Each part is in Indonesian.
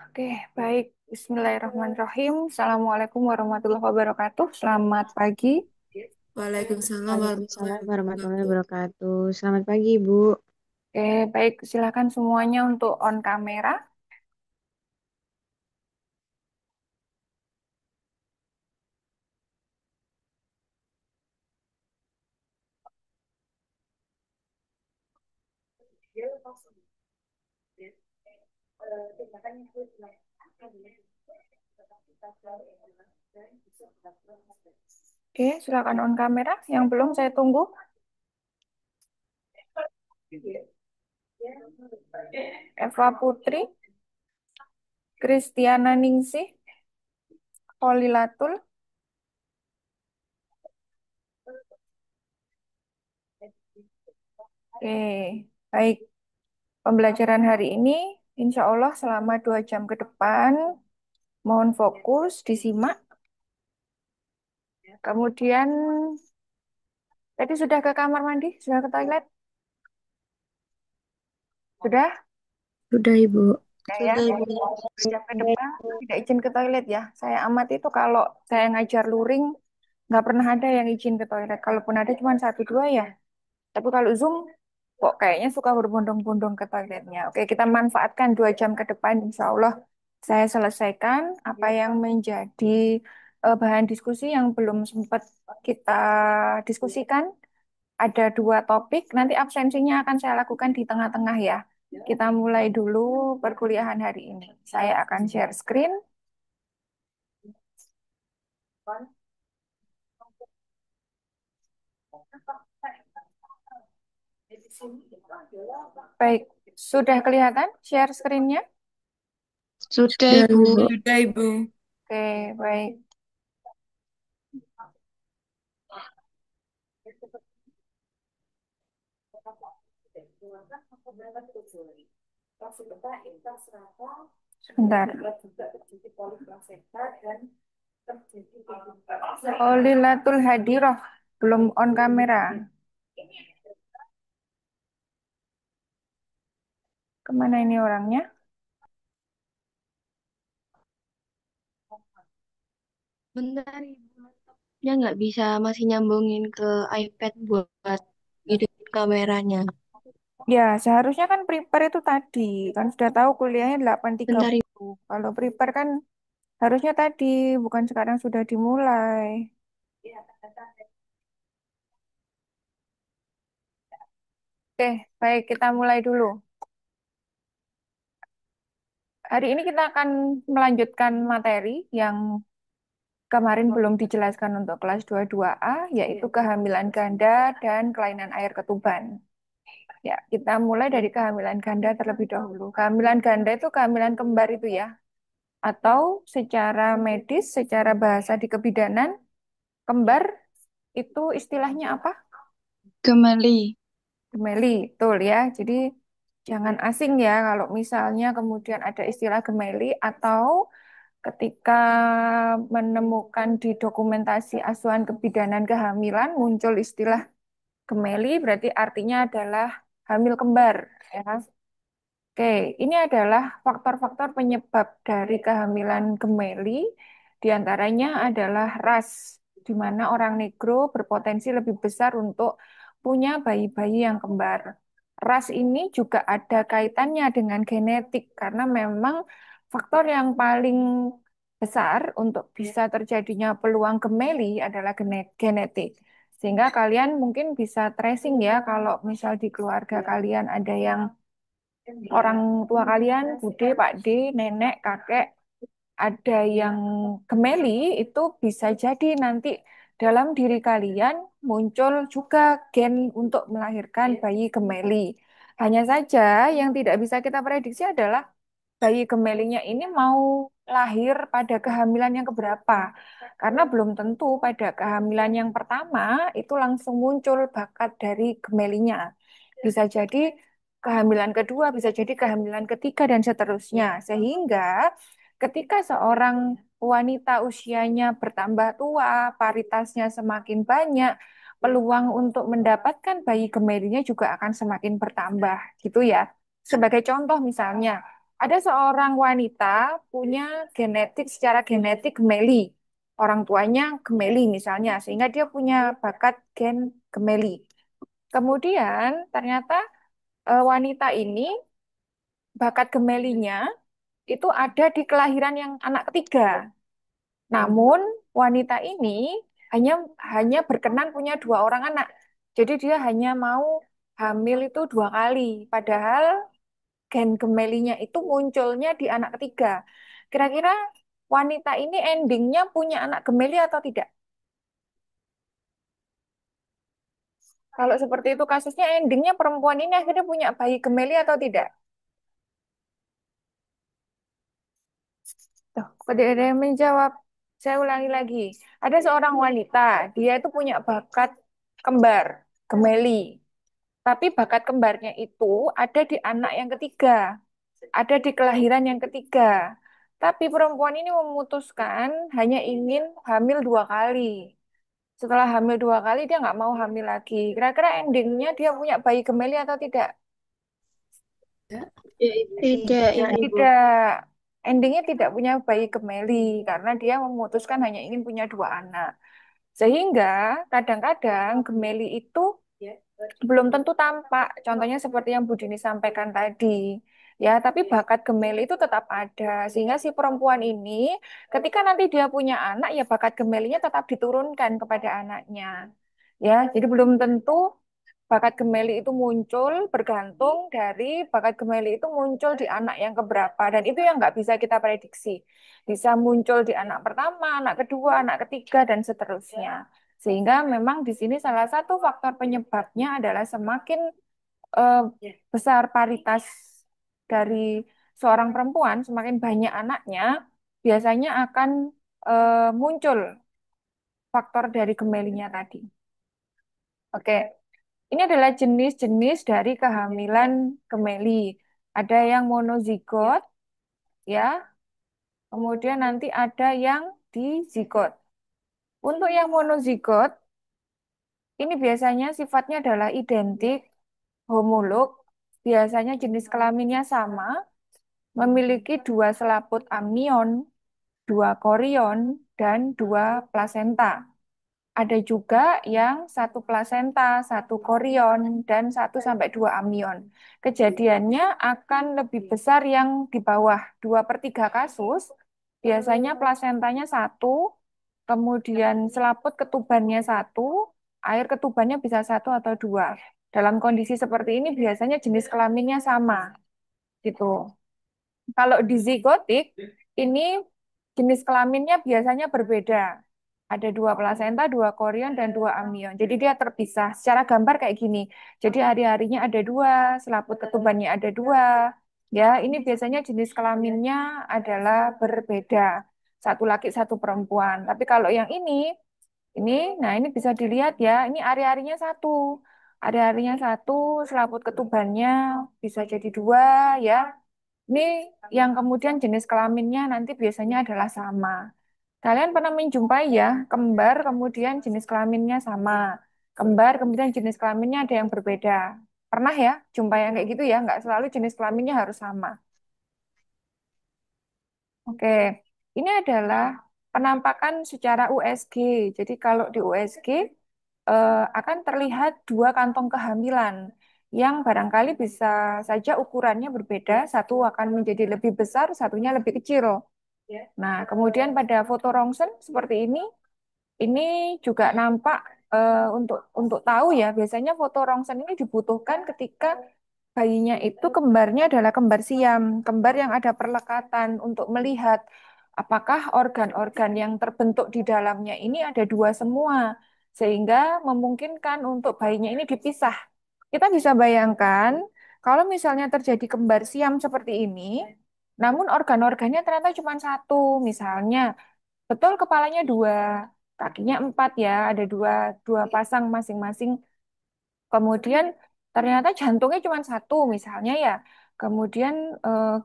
Oke, baik. Bismillahirrahmanirrahim. Assalamualaikum warahmatullahi wabarakatuh. Selamat pagi. Waalaikumsalam warahmatullahi Waalaikumsalam warahmatullahi wabarakatuh. wabarakatuh. Selamat pagi, Ibu. Oke, baik. Silakan semuanya untuk on kamera. Oke, silakan on kamera. Yang belum saya tunggu. Eva Putri, Kristiana Ningsih, Holilatul. Oke, baik. Pembelajaran hari ini, insya Allah selama 2 jam ke depan, mohon fokus, disimak. Kemudian, tadi sudah ke kamar mandi? Sudah ke toilet? Sudah? Sudah, Ibu. Ya, ya. Sudah Ibu. 2 jam ke depan tidak izin ke toilet ya. Saya amati itu kalau saya ngajar luring, nggak pernah ada yang izin ke toilet. Kalaupun ada cuma satu dua ya. Tapi kalau Zoom, kok kayaknya suka berbondong-bondong ke toiletnya. Oke, kita manfaatkan 2 jam ke depan. Insya Allah saya selesaikan apa yang menjadi bahan diskusi yang belum sempat kita diskusikan. Ada 2 topik, nanti absensinya akan saya lakukan di tengah-tengah ya. Kita mulai dulu perkuliahan hari ini. Saya akan share screen. Baik, sudah kelihatan share screen-nya? Sudah Sudah, Ibu. Ibu. Sudah Ibu. Oke, baik. Sebentar. Olilatul Hadiroh, belum on kamera. Kemana ini orangnya? Bentar, Ibu. Ya nggak bisa masih nyambungin ke iPad buat hidup kameranya. Ya, seharusnya kan prepare itu tadi. Kan sudah tahu kuliahnya delapan tiga Bentar, Ibu. puluh. Kalau prepare kan harusnya tadi, bukan sekarang sudah dimulai. Oke, baik, kita mulai dulu. Hari ini kita akan melanjutkan materi yang kemarin belum dijelaskan untuk kelas 22A, yaitu kehamilan ganda dan kelainan air ketuban. Ya, kita mulai dari kehamilan ganda terlebih dahulu. Kehamilan ganda itu kehamilan kembar itu ya. Atau secara medis, secara bahasa di kebidanan, kembar itu istilahnya apa? Kembali. Gemeli, betul ya. Jadi jangan asing ya kalau misalnya kemudian ada istilah gemeli atau ketika menemukan di dokumentasi asuhan kebidanan kehamilan muncul istilah gemeli berarti artinya adalah hamil kembar ya. Oke, ini adalah faktor-faktor penyebab dari kehamilan gemeli. Di antaranya adalah ras, di mana orang negro berpotensi lebih besar untuk punya bayi-bayi yang kembar. Ras ini juga ada kaitannya dengan genetik, karena memang faktor yang paling besar untuk bisa terjadinya peluang gemeli adalah genetik. Sehingga kalian mungkin bisa tracing ya, kalau misal di keluarga kalian ada yang orang tua kalian, bude, pak D, nenek, kakek, ada yang gemeli, itu bisa jadi nanti dalam diri kalian muncul juga gen untuk melahirkan bayi gemeli. Hanya saja yang tidak bisa kita prediksi adalah bayi gemelinya ini mau lahir pada kehamilan yang keberapa. Karena belum tentu pada kehamilan yang pertama itu langsung muncul bakat dari gemelinya. Bisa jadi kehamilan kedua, bisa jadi kehamilan ketiga, dan seterusnya. Sehingga ketika seorang wanita usianya bertambah tua, paritasnya semakin banyak, peluang untuk mendapatkan bayi gemelinya juga akan semakin bertambah, gitu ya. Sebagai contoh misalnya, Ada seorang wanita punya secara genetik gemeli. Orang tuanya gemeli misalnya, sehingga dia punya bakat gen gemeli. Kemudian ternyata wanita ini bakat gemelinya itu ada di kelahiran yang anak ketiga. Namun wanita ini hanya hanya berkenan punya dua orang anak. Jadi dia hanya mau hamil itu dua kali. Padahal gen gemelinya itu munculnya di anak ketiga. Kira-kira wanita ini endingnya punya anak gemeli atau tidak? Kalau seperti itu kasusnya endingnya perempuan ini akhirnya punya bayi gemeli atau tidak? Tuh, kok dia ada yang menjawab. Saya ulangi lagi. Ada seorang wanita, dia itu punya bakat kembar, gemeli. Tapi bakat kembarnya itu ada di anak yang ketiga, ada di kelahiran yang ketiga. Tapi perempuan ini memutuskan hanya ingin hamil dua kali. Setelah hamil dua kali, dia nggak mau hamil lagi. Kira-kira endingnya dia punya bayi gemeli atau tidak? Ya, Ibu. Tidak, Ibu. Tidak. Endingnya tidak punya bayi gemeli karena dia memutuskan hanya ingin punya dua anak. Sehingga kadang-kadang gemeli itu belum tentu tampak. Contohnya seperti yang Bu Dini sampaikan tadi. Ya, tapi bakat gemeli itu tetap ada. Sehingga si perempuan ini ketika nanti dia punya anak, ya bakat gemelinya tetap diturunkan kepada anaknya. Ya, jadi belum tentu bakat gemeli itu muncul bergantung dari bakat gemeli itu muncul di anak yang keberapa. Dan itu yang nggak bisa kita prediksi. Bisa muncul di anak pertama, anak kedua, anak ketiga, dan seterusnya. Sehingga memang di sini salah satu faktor penyebabnya adalah semakin eh, besar paritas dari seorang perempuan, semakin banyak anaknya, biasanya akan muncul faktor dari gemelinya tadi. Oke, ini adalah jenis-jenis dari kehamilan gemeli. Ada yang monozigot, ya, kemudian nanti ada yang dizigot. Untuk yang monozigot, ini biasanya sifatnya adalah identik, homolog, biasanya jenis kelaminnya sama, memiliki dua selaput amnion, dua korion, dan dua plasenta. Ada juga yang satu plasenta, satu korion, dan satu sampai dua amnion. Kejadiannya akan lebih besar yang di bawah 2/3 kasus. Biasanya plasentanya satu, kemudian selaput ketubannya satu, air ketubannya bisa satu atau dua. Dalam kondisi seperti ini biasanya jenis kelaminnya sama, gitu. Kalau di zigotik, ini jenis kelaminnya biasanya berbeda. Ada dua plasenta, dua korion, dan dua amnion. Jadi dia terpisah. Secara gambar kayak gini. Jadi hari-harinya ada dua, selaput ketubannya ada dua. Ya, ini biasanya jenis kelaminnya adalah berbeda. Satu laki, satu perempuan. Tapi kalau yang ini, nah ini bisa dilihat ya. Ini hari-harinya satu. Hari-harinya satu, selaput ketubannya bisa jadi dua, ya. Ini yang kemudian jenis kelaminnya nanti biasanya adalah sama. Kalian pernah menjumpai ya, kembar kemudian jenis kelaminnya sama. Kembar kemudian jenis kelaminnya ada yang berbeda. Pernah ya jumpa yang kayak gitu ya, nggak selalu jenis kelaminnya harus sama. Oke, ini adalah penampakan secara USG. Jadi kalau di USG akan terlihat dua kantong kehamilan yang barangkali bisa saja ukurannya berbeda. Satu akan menjadi lebih besar, satunya lebih kecil. Nah, kemudian pada foto rongsen seperti ini juga nampak untuk tahu ya. Biasanya foto rongsen ini dibutuhkan ketika bayinya itu kembarnya adalah kembar siam, kembar yang ada perlekatan untuk melihat apakah organ-organ yang terbentuk di dalamnya ini ada dua semua, sehingga memungkinkan untuk bayinya ini dipisah. Kita bisa bayangkan kalau misalnya terjadi kembar siam seperti ini, namun organ-organnya ternyata cuma satu, misalnya betul kepalanya dua, kakinya empat ya, ada dua dua pasang masing-masing. Kemudian ternyata jantungnya cuma satu misalnya ya. Kemudian eh,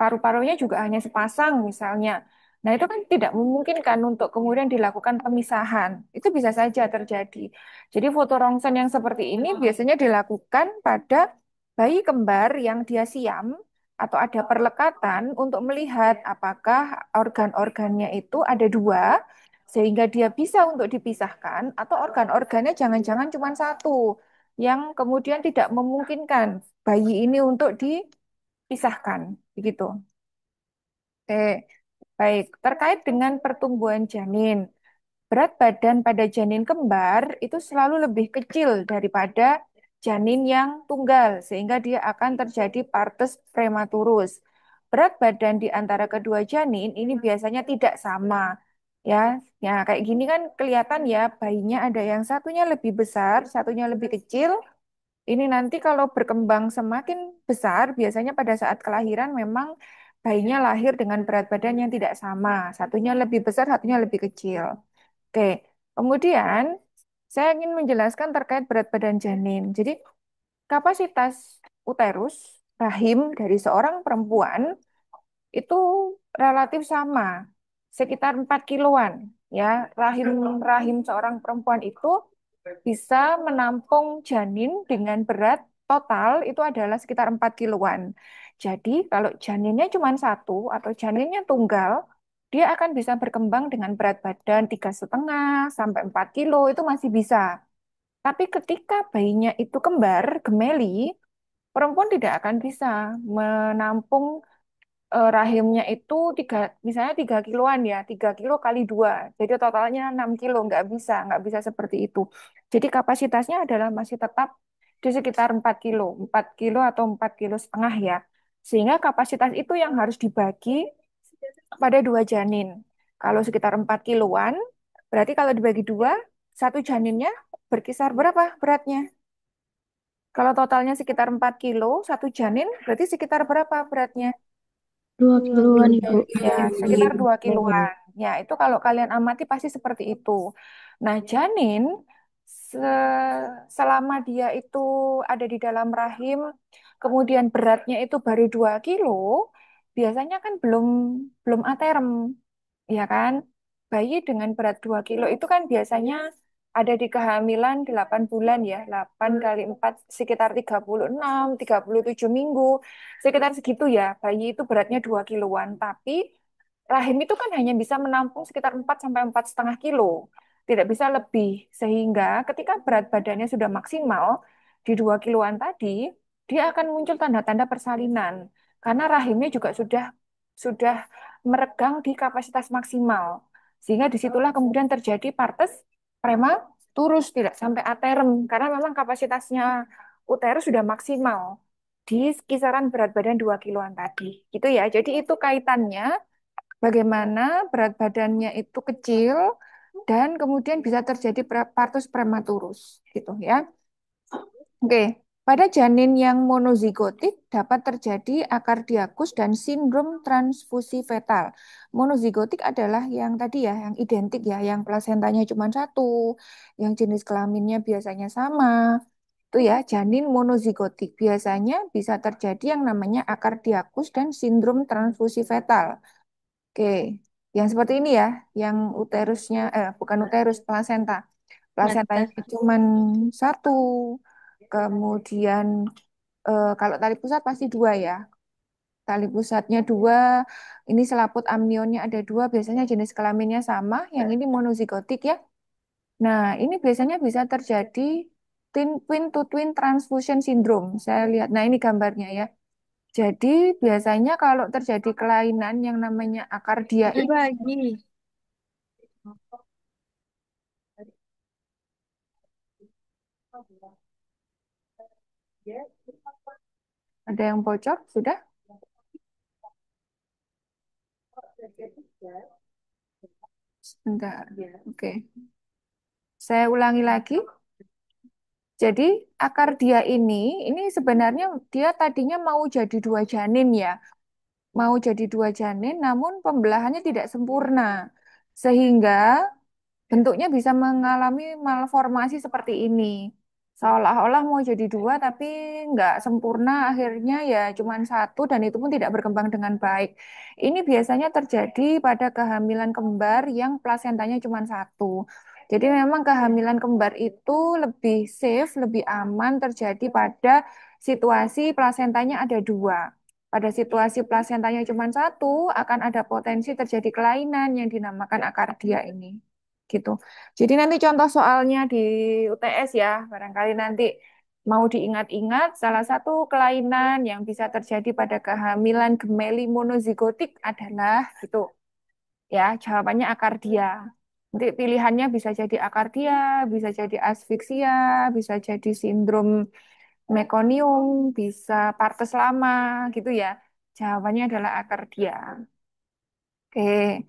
paru-parunya juga hanya sepasang misalnya. Nah, itu kan tidak memungkinkan untuk kemudian dilakukan pemisahan. Itu bisa saja terjadi. Jadi foto rongsen yang seperti ini biasanya dilakukan pada bayi kembar yang dia siam atau ada perlekatan untuk melihat apakah organ-organnya itu ada dua, sehingga dia bisa untuk dipisahkan, atau organ-organnya jangan-jangan cuma satu, yang kemudian tidak memungkinkan bayi ini untuk dipisahkan. Begitu. Oke, baik. Terkait dengan pertumbuhan janin, berat badan pada janin kembar itu selalu lebih kecil daripada janin yang tunggal, sehingga dia akan terjadi partes prematurus. Berat badan di antara kedua janin ini biasanya tidak sama. Ya, ya kayak gini kan kelihatan ya, bayinya ada yang satunya lebih besar, satunya lebih kecil. Ini nanti kalau berkembang semakin besar, biasanya pada saat kelahiran memang bayinya lahir dengan berat badan yang tidak sama. Satunya lebih besar, satunya lebih kecil. Oke, kemudian saya ingin menjelaskan terkait berat badan janin. Jadi, kapasitas uterus, rahim dari seorang perempuan itu relatif sama, sekitar 4 kiloan. Ya, rahim rahim seorang perempuan itu bisa menampung janin dengan berat total itu adalah sekitar 4 kiloan. Jadi, kalau janinnya cuma satu atau janinnya tunggal, dia akan bisa berkembang dengan berat badan 3,5 sampai 4 kilo itu masih bisa. Tapi ketika bayinya itu kembar, gemeli, perempuan tidak akan bisa menampung rahimnya itu misalnya 3 kiloan ya, 3 kilo kali dua, jadi totalnya 6 kilo, nggak bisa seperti itu. Jadi kapasitasnya adalah masih tetap di sekitar 4 kilo, 4 kilo atau 4,5 kilo ya, sehingga kapasitas itu yang harus dibagi pada dua janin. Kalau sekitar 4 kiloan, berarti kalau dibagi dua, satu janinnya berkisar berapa beratnya? Kalau totalnya sekitar 4 kilo, satu janin berarti sekitar berapa beratnya? 2 kiloan, Ibu. Ya, sekitar 2 kiloan. Ya, itu kalau kalian amati pasti seperti itu. Nah, janin selama dia itu ada di dalam rahim, kemudian beratnya itu baru 2 kilo, biasanya kan belum belum aterem, ya kan? Bayi dengan berat 2 kilo itu kan biasanya ada di kehamilan 8 bulan ya, 8 kali 4 sekitar 36, 37 minggu, sekitar segitu ya. Bayi itu beratnya 2 kiloan, tapi rahim itu kan hanya bisa menampung sekitar 4 sampai 4,5 kilo, tidak bisa lebih. Sehingga ketika berat badannya sudah maksimal di 2 kiloan tadi, dia akan muncul tanda-tanda persalinan karena rahimnya juga sudah meregang di kapasitas maksimal. Sehingga disitulah kemudian terjadi partes prematurus, tidak sampai aterem karena memang kapasitasnya uterus sudah maksimal di kisaran berat badan 2 kiloan tadi. Gitu ya. Jadi itu kaitannya bagaimana berat badannya itu kecil dan kemudian bisa terjadi partus prematurus gitu ya. Oke, pada janin yang monozigotik dapat terjadi akardiakus dan sindrom transfusi fetal. Monozigotik adalah yang tadi ya, yang identik ya, yang plasentanya cuma satu, yang jenis kelaminnya biasanya sama. Itu ya, janin monozigotik. Biasanya bisa terjadi yang namanya akardiakus dan sindrom transfusi fetal. Oke, yang seperti ini ya, yang uterusnya, bukan uterus, plasenta. Plasentanya Mata. cuma satu. Kemudian kalau tali pusat pasti dua ya. Tali pusatnya dua, ini selaput amnionnya ada dua, biasanya jenis kelaminnya sama, yang ini monozigotik ya. Nah, ini biasanya bisa terjadi twin to twin transfusion syndrome. Saya lihat, nah ini gambarnya ya. Jadi biasanya kalau terjadi kelainan yang namanya akardia ini, Bagi. ada yang bocor, sudah? Sebentar. Oke. Saya ulangi lagi. Jadi akar dia ini sebenarnya dia tadinya mau jadi dua janin ya. Mau jadi dua janin, namun pembelahannya tidak sempurna. Sehingga bentuknya bisa mengalami malformasi seperti ini. Seolah-olah mau jadi dua, tapi nggak sempurna, akhirnya ya cuma satu, dan itu pun tidak berkembang dengan baik. Ini biasanya terjadi pada kehamilan kembar yang plasentanya cuma satu. Jadi memang kehamilan kembar itu lebih safe, lebih aman terjadi pada situasi plasentanya ada dua. pada situasi plasentanya cuma satu, akan ada potensi terjadi kelainan yang dinamakan akardia ini. Gitu. Jadi nanti contoh soalnya di UTS ya, barangkali nanti mau diingat-ingat, salah satu kelainan yang bisa terjadi pada kehamilan gemeli monozigotik adalah gitu. Ya, jawabannya akardia. Nanti pilihannya bisa jadi akardia, bisa jadi asfiksia, bisa jadi sindrom mekonium, bisa partes lama gitu ya. Jawabannya adalah akardia. Oke.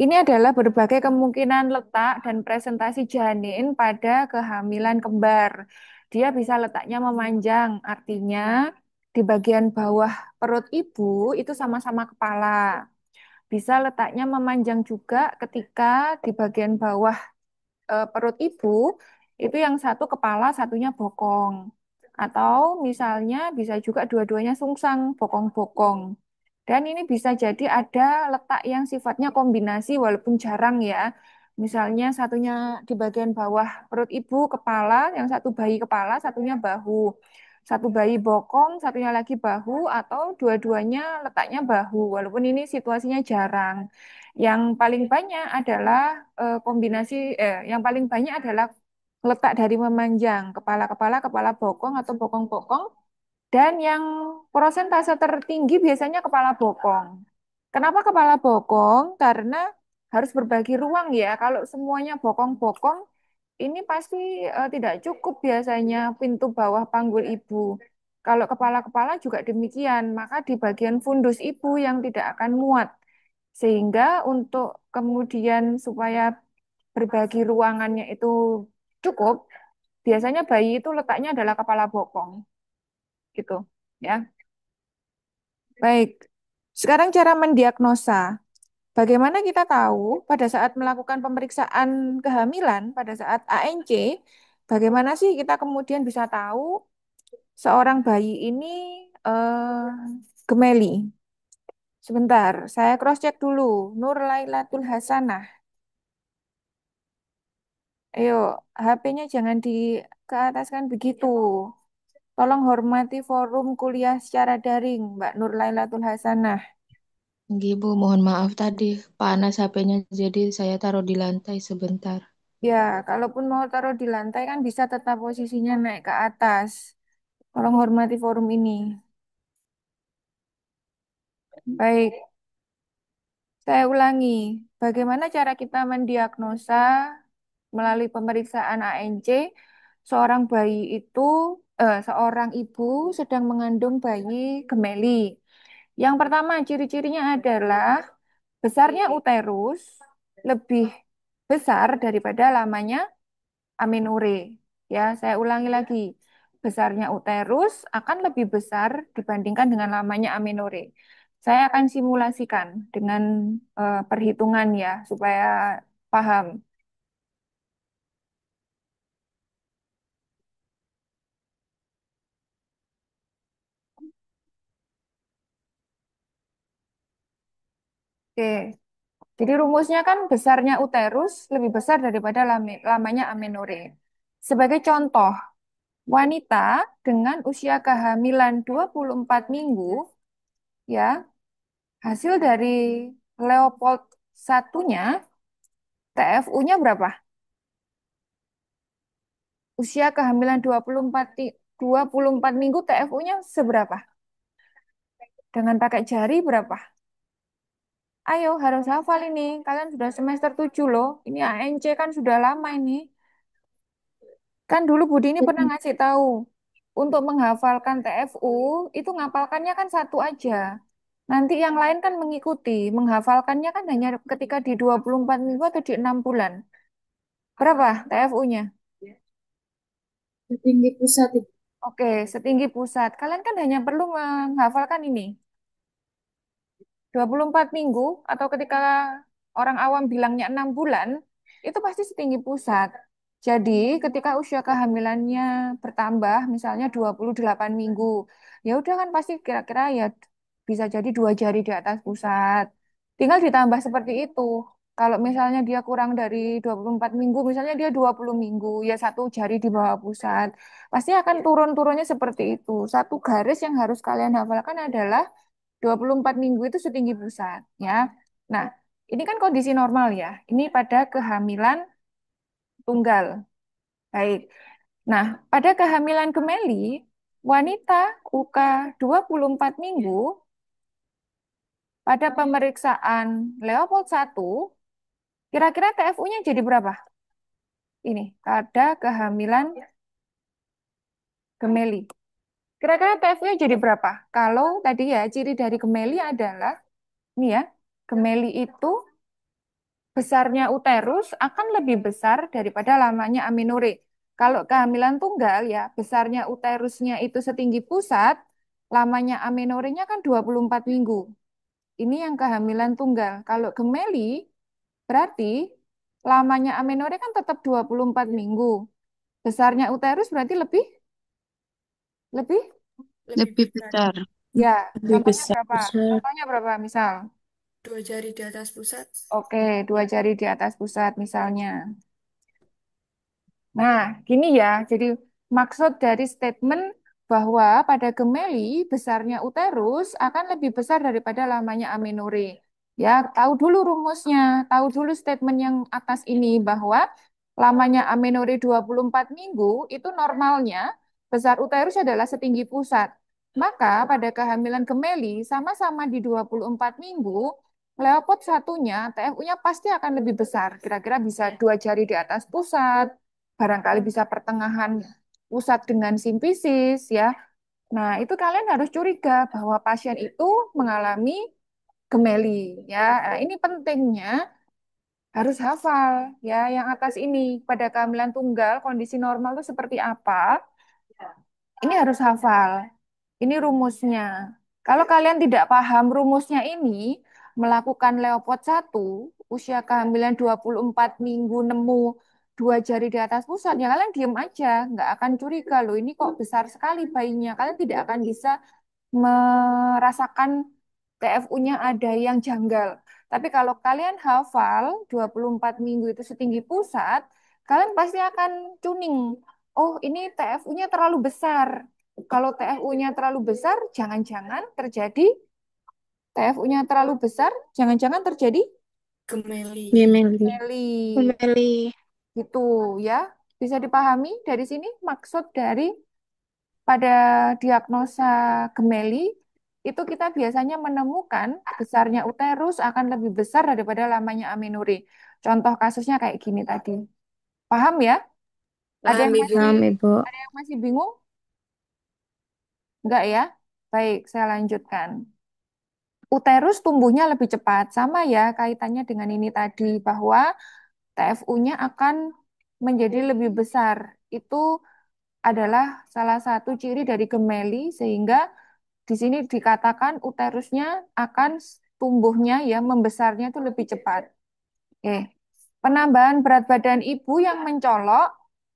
Ini adalah berbagai kemungkinan letak dan presentasi janin pada kehamilan kembar. Dia bisa letaknya memanjang, artinya di bagian bawah perut ibu itu sama-sama kepala. Bisa letaknya memanjang juga ketika di bagian bawah perut ibu itu yang satu kepala, satunya bokong. Atau misalnya bisa juga dua-duanya sungsang, bokong-bokong. Dan ini bisa jadi ada letak yang sifatnya kombinasi walaupun jarang ya. Misalnya satunya di bagian bawah perut ibu, kepala, yang satu bayi kepala, satunya bahu. Satu bayi bokong, satunya lagi bahu, atau dua-duanya letaknya bahu. Walaupun ini situasinya jarang. Yang paling banyak adalah yang paling banyak adalah letak dari memanjang kepala-kepala, kepala bokong atau bokong-bokong dan yang prosentase tertinggi biasanya kepala bokong. Kenapa kepala bokong? Karena harus berbagi ruang ya. Kalau semuanya bokong-bokong, ini pasti tidak cukup biasanya pintu bawah panggul ibu. Kalau kepala-kepala juga demikian, maka di bagian fundus ibu yang tidak akan muat. Sehingga untuk kemudian supaya berbagi ruangannya itu cukup, biasanya bayi itu letaknya adalah kepala bokong, gitu. Ya. Baik, sekarang cara mendiagnosa. Bagaimana kita tahu pada saat melakukan pemeriksaan kehamilan, pada saat ANC, bagaimana sih kita kemudian bisa tahu seorang bayi ini eh, gemeli? Sebentar, saya cross check dulu. Nur Lailatul Hasanah. Ayo, HP-nya jangan di ke atas kan begitu. Tolong hormati forum kuliah secara daring, Mbak Nur Lailatul Hasanah. Nggih, Bu, mohon maaf tadi panas HP-nya jadi saya taruh di lantai sebentar. Ya, kalaupun mau taruh di lantai kan bisa tetap posisinya naik ke atas. Tolong hormati forum ini. Baik, saya ulangi. Bagaimana cara kita mendiagnosa melalui pemeriksaan ANC seorang bayi itu, seorang ibu sedang mengandung bayi gemeli. Yang pertama, ciri-cirinya adalah besarnya uterus lebih besar daripada lamanya amenore. Ya, saya ulangi lagi. Besarnya uterus akan lebih besar dibandingkan dengan lamanya amenore. Saya akan simulasikan dengan perhitungan ya, supaya paham. Oke, jadi rumusnya kan besarnya uterus lebih besar daripada lamanya amenore. Sebagai contoh, wanita dengan usia kehamilan 24 minggu, ya, hasil dari Leopold satunya, TFU-nya berapa? Usia kehamilan 24 minggu TFU-nya seberapa? Dengan pakai jari berapa? Ayo, harus hafal ini. Kalian sudah semester 7 loh. Ini ANC kan sudah lama ini. Kan dulu Budi ini pernah ngasih tahu. Untuk menghafalkan TFU, itu ngapalkannya kan satu aja. Nanti yang lain kan mengikuti. Menghafalkannya kan hanya ketika di 24 minggu atau di 6 bulan. Berapa TFU-nya? Tinggi pusat, Ibu. Oke, setinggi pusat. Kalian kan hanya perlu menghafalkan ini. 24 minggu atau ketika orang awam bilangnya 6 bulan, itu pasti setinggi pusat. Jadi ketika usia kehamilannya bertambah, misalnya 28 minggu, ya udah kan pasti kira-kira ya bisa jadi 2 jari di atas pusat. Tinggal ditambah seperti itu. Kalau misalnya dia kurang dari 24 minggu, misalnya dia 20 minggu, ya 1 jari di bawah pusat. Pasti akan turun-turunnya seperti itu. Satu garis yang harus kalian hafalkan adalah 24 minggu itu setinggi pusat ya. Nah, ini kan kondisi normal ya. Ini pada kehamilan tunggal. Baik. Nah, pada kehamilan gemeli, wanita UK 24 minggu pada pemeriksaan Leopold 1, kira-kira TFU-nya jadi berapa? Ini, pada kehamilan gemeli. Kira-kira TFU-nya jadi berapa? Kalau tadi ya, ciri dari gemeli adalah, ini ya, gemeli itu besarnya uterus akan lebih besar daripada lamanya amenore. Kalau kehamilan tunggal ya, besarnya uterusnya itu setinggi pusat, lamanya amenorenya kan 24 minggu. Ini yang kehamilan tunggal. Kalau gemeli, berarti lamanya amenore kan tetap 24 minggu. Besarnya uterus berarti lebih lebih Lebih Lebih besar. besar. ya. Lebih Contohnya besar. berapa? Contohnya berapa misal? 2 jari di atas pusat. Oke, 2 jari di atas pusat misalnya. Nah, gini ya. Jadi maksud dari statement bahwa pada gemeli besarnya uterus akan lebih besar daripada lamanya amenore. Ya, tahu dulu rumusnya, tahu dulu statement yang atas ini bahwa lamanya amenore 24 minggu itu normalnya besar uterus adalah setinggi pusat. Maka pada kehamilan gemeli sama-sama di 24 minggu, Leopard satunya, TFU-nya pasti akan lebih besar. Kira-kira bisa 2 jari di atas pusat, barangkali bisa pertengahan pusat dengan simpisis ya. Nah, itu kalian harus curiga bahwa pasien itu mengalami gemeli ya. Nah, ini pentingnya harus hafal ya yang atas ini pada kehamilan tunggal kondisi normal itu seperti apa. Ini harus hafal. Ini rumusnya. Kalau kalian tidak paham rumusnya ini, melakukan Leopard 1, usia kehamilan 24 minggu nemu 2 jari di atas pusat, ya kalian diem aja. Nggak akan curiga loh, ini kok besar sekali bayinya. Kalian tidak akan bisa merasakan TFU-nya ada yang janggal. Tapi kalau kalian hafal 24 minggu itu setinggi pusat, kalian pasti akan tuning. Oh, ini TFU-nya terlalu besar. Kalau TFU-nya terlalu besar, jangan-jangan terjadi TFU-nya terlalu besar, jangan-jangan terjadi Gemeli. Gemeli. meli. Meli. Gitu ya. Bisa dipahami dari sini maksud dari pada diagnosa gemeli itu kita biasanya menemukan besarnya uterus akan lebih besar daripada lamanya amenore. Contoh kasusnya kayak gini tadi. Paham ya? Ada Paham, yang Ibu. masih Paham, Ibu. ada yang masih bingung? Enggak ya? Baik, saya lanjutkan. Uterus tumbuhnya lebih cepat. Sama ya kaitannya dengan ini tadi bahwa TFU-nya akan menjadi lebih besar. Itu adalah salah satu ciri dari gemeli sehingga di sini dikatakan uterusnya akan tumbuhnya ya membesarnya itu lebih cepat. Oke. Penambahan berat badan ibu yang mencolok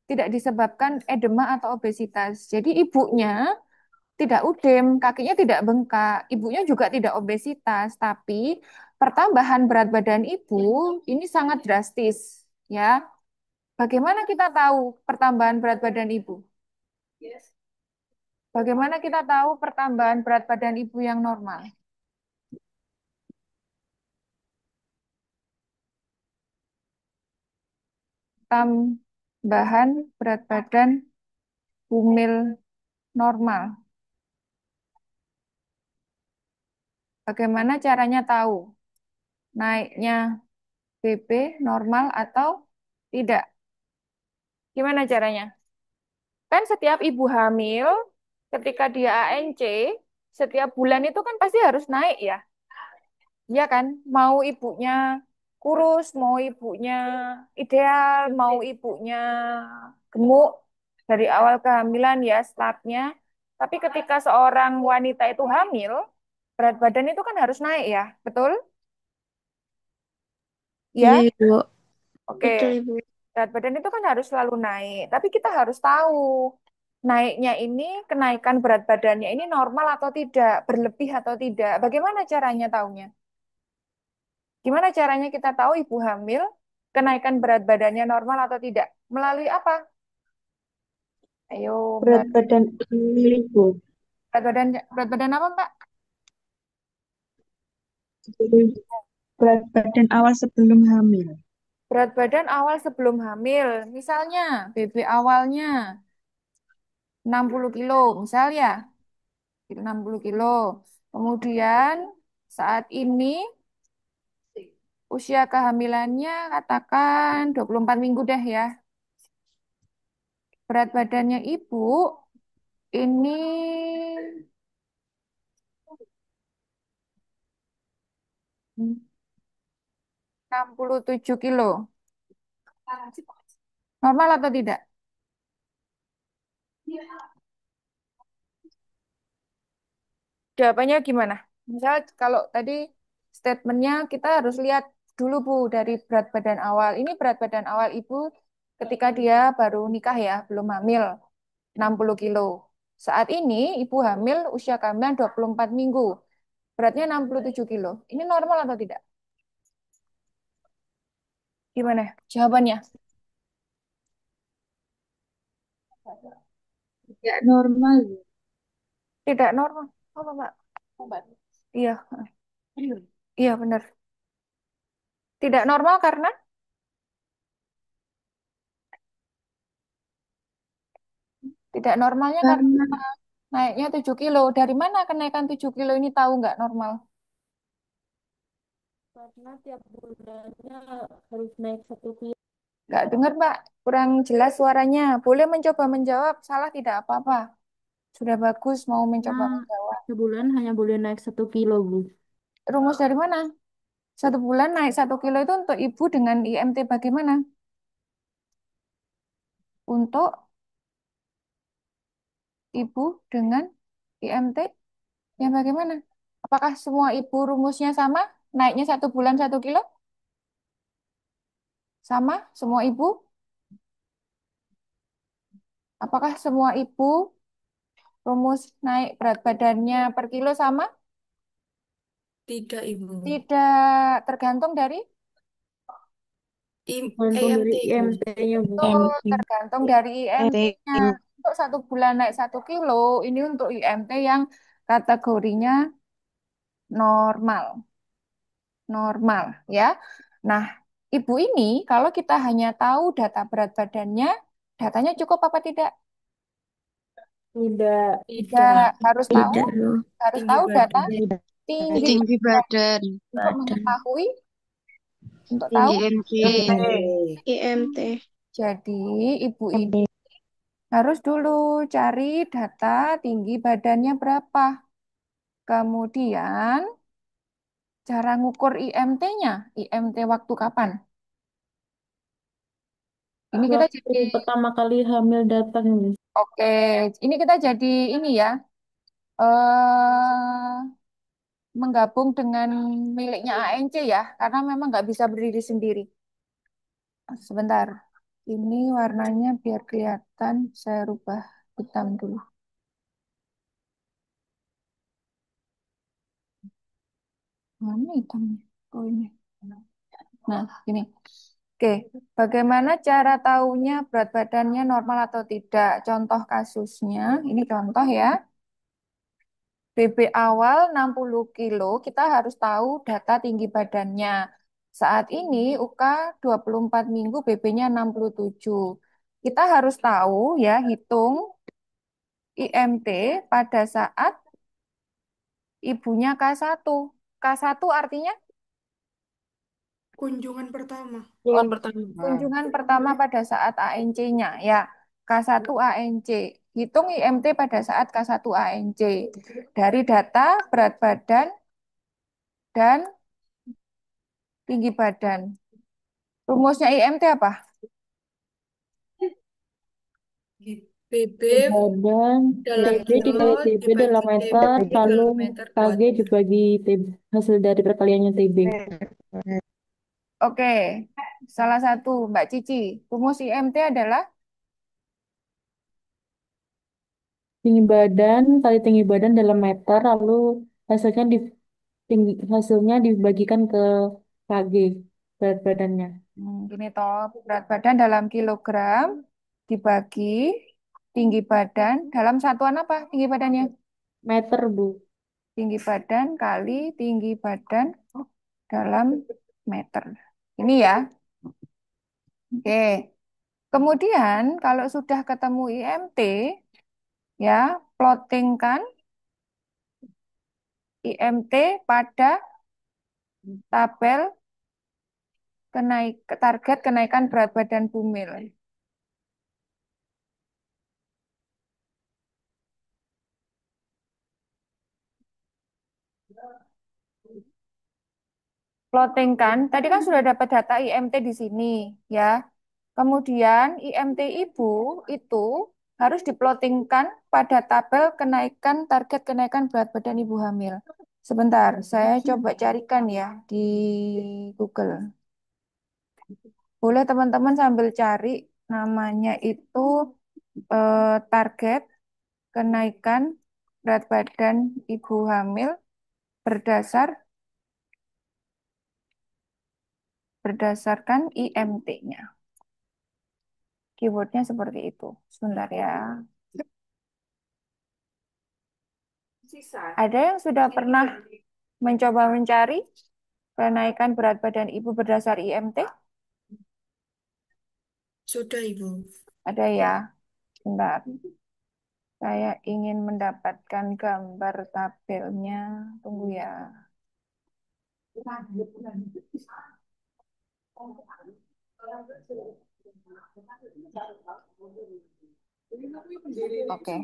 tidak disebabkan edema atau obesitas. Jadi ibunya tidak udem, kakinya tidak bengkak, ibunya juga tidak obesitas, tapi pertambahan berat badan ibu ini sangat drastis ya. Bagaimana kita tahu pertambahan berat badan ibu? Bagaimana kita tahu pertambahan berat badan ibu yang normal? Tambahan berat badan bumil normal. Bagaimana caranya tahu naiknya BB normal atau tidak? Gimana caranya? Kan setiap ibu hamil, ketika dia ANC, setiap bulan itu kan pasti harus naik ya. Iya kan? Mau ibunya kurus, mau ibunya ideal, mau ibunya gemuk dari awal kehamilan ya startnya. Tapi ketika seorang wanita itu hamil, berat badan itu kan harus naik ya, betul? Iya, Ya, Ibu. oke. Betul, Ibu. Berat badan itu kan harus selalu naik. Tapi kita harus tahu naiknya ini, kenaikan berat badannya ini normal atau tidak, berlebih atau tidak. Bagaimana caranya tahunya? Gimana caranya kita tahu ibu hamil kenaikan berat badannya normal atau tidak? Melalui apa? Ayo, Mbak. Berat badan Ibu. Berat badan apa, Mbak? Berat badan awal sebelum hamil. Berat badan awal sebelum hamil. Misalnya, BB awalnya 60 kilo, misal ya, 60 kilo. Kemudian saat ini usia kehamilannya katakan 24 minggu deh ya. Berat badannya ibu ini 67 kilo. Normal atau tidak? Jawabannya gimana? Misal kalau tadi statementnya kita harus lihat dulu Bu dari berat badan awal. Ini berat badan awal ibu ketika dia baru nikah ya, belum hamil, 60 kilo. Saat ini ibu hamil usia kehamilan 24 minggu. Beratnya 67 kilo. Ini normal atau tidak? Gimana jawabannya? Tidak normal. Tidak normal. Apa, Mbak? Iya, iya benar. Tidak normal karena tidak normalnya karena Karena naiknya 7 kilo. Dari mana kenaikan 7 kilo ini tahu nggak normal? Karena tiap bulannya harus naik 1 kilo. Nggak dengar, Mbak. Kurang jelas suaranya. Boleh mencoba menjawab. Salah tidak apa-apa. Sudah bagus mau mencoba Nah, menjawab. sebulan hanya boleh naik 1 kilo, Bu. Rumus dari mana? 1 bulan naik 1 kilo itu untuk ibu dengan IMT bagaimana? Untuk ibu dengan IMT yang bagaimana? Apakah semua ibu rumusnya sama? Naiknya 1 bulan 1 kilo? Sama semua ibu? Apakah semua ibu rumus naik berat badannya per kilo sama? Tidak, Ibu. Tidak tergantung dari Gantung dari AMT, Ibu. IMT-nya, Bu. betul, MT. tergantung dari IMT-nya. Untuk 1 bulan naik 1 kilo, ini untuk IMT yang kategorinya normal, normal ya. Nah, ibu ini kalau kita hanya tahu data berat badannya, datanya cukup apa tidak? Tidak. Tidak, Tidak. harus tahu, Tidak, Bu. harus Tinggi tahu data badan. tinggi Tinggi badan. badan. Untuk mengetahui, untuk tahu. Tinggi IMC. IMT. Jadi, ibu ini harus dulu cari data tinggi badannya berapa. Kemudian, cara ngukur IMT-nya, IMT waktu kapan? Ini kita Waktu jadi, pertama kali hamil datang, Bu. oke, ini kita jadi ini ya, menggabung dengan miliknya ANC ya, karena memang nggak bisa berdiri sendiri. Sebentar, ini warnanya biar kelihatan, saya rubah hitam dulu. Mana hitamnya? Oh ini. Nah, ini. Oke, bagaimana cara tahunya berat badannya normal atau tidak? Contoh kasusnya, ini contoh ya. BB awal 60 kilo, kita harus tahu data tinggi badannya. Saat ini UK 24 minggu, BB-nya 67. Kita harus tahu ya, hitung IMT pada saat ibunya K1. K1 artinya Kunjungan pertama. oh, Bulan pertama. kunjungan pertama pada saat ANC-nya ya. K1 ANC. Hitung IMT pada saat K1 ANC. Dari data berat badan dan tinggi badan. Rumusnya IMT apa? BB Badan dalam TB kilo dikali TB dalam dibagi meter, TB lalu dalam meter KG kuadrat. dibagi TB, hasil dari perkaliannya TB. Oke, salah satu Mbak Cici. Rumus IMT adalah Tinggi badan kali tinggi badan dalam meter, lalu hasilnya hasilnya dibagikan ke KG, berat badannya. gini toh, berat badan dalam kilogram dibagi tinggi badan dalam satuan apa tinggi badannya? Meter, Bu. Tinggi badan kali tinggi badan dalam meter. Ini ya. Oke. Kemudian kalau sudah ketemu IMT, ya, plottingkan IMT pada tabel target kenaikan berat badan bumil. Plottingkan, tadi kan sudah dapat data IMT di sini, ya. Kemudian IMT ibu itu harus diplottingkan pada tabel target kenaikan berat badan ibu hamil. Sebentar, saya coba carikan ya di Google. Boleh teman-teman sambil cari, namanya itu target kenaikan berat badan ibu hamil berdasarkan IMT-nya. Keywordnya seperti itu. Sebentar ya. Ada yang sudah pernah mencoba mencari kenaikan berat badan ibu berdasar IMT? Sudah, Ibu. Ada ya? Sebentar. Saya ingin mendapatkan gambar tabelnya. Tunggu ya. Oke.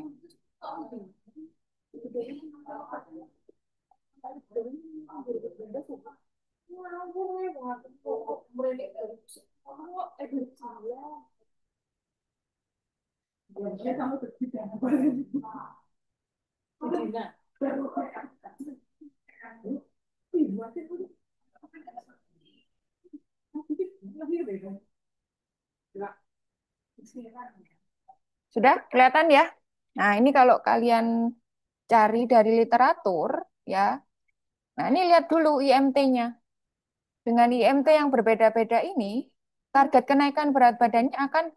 Sudah kelihatan ya? Nah, ini kalau kalian cari dari literatur, ya. Nah, ini lihat dulu IMT-nya. Dengan IMT yang berbeda-beda ini, target kenaikan berat badannya akan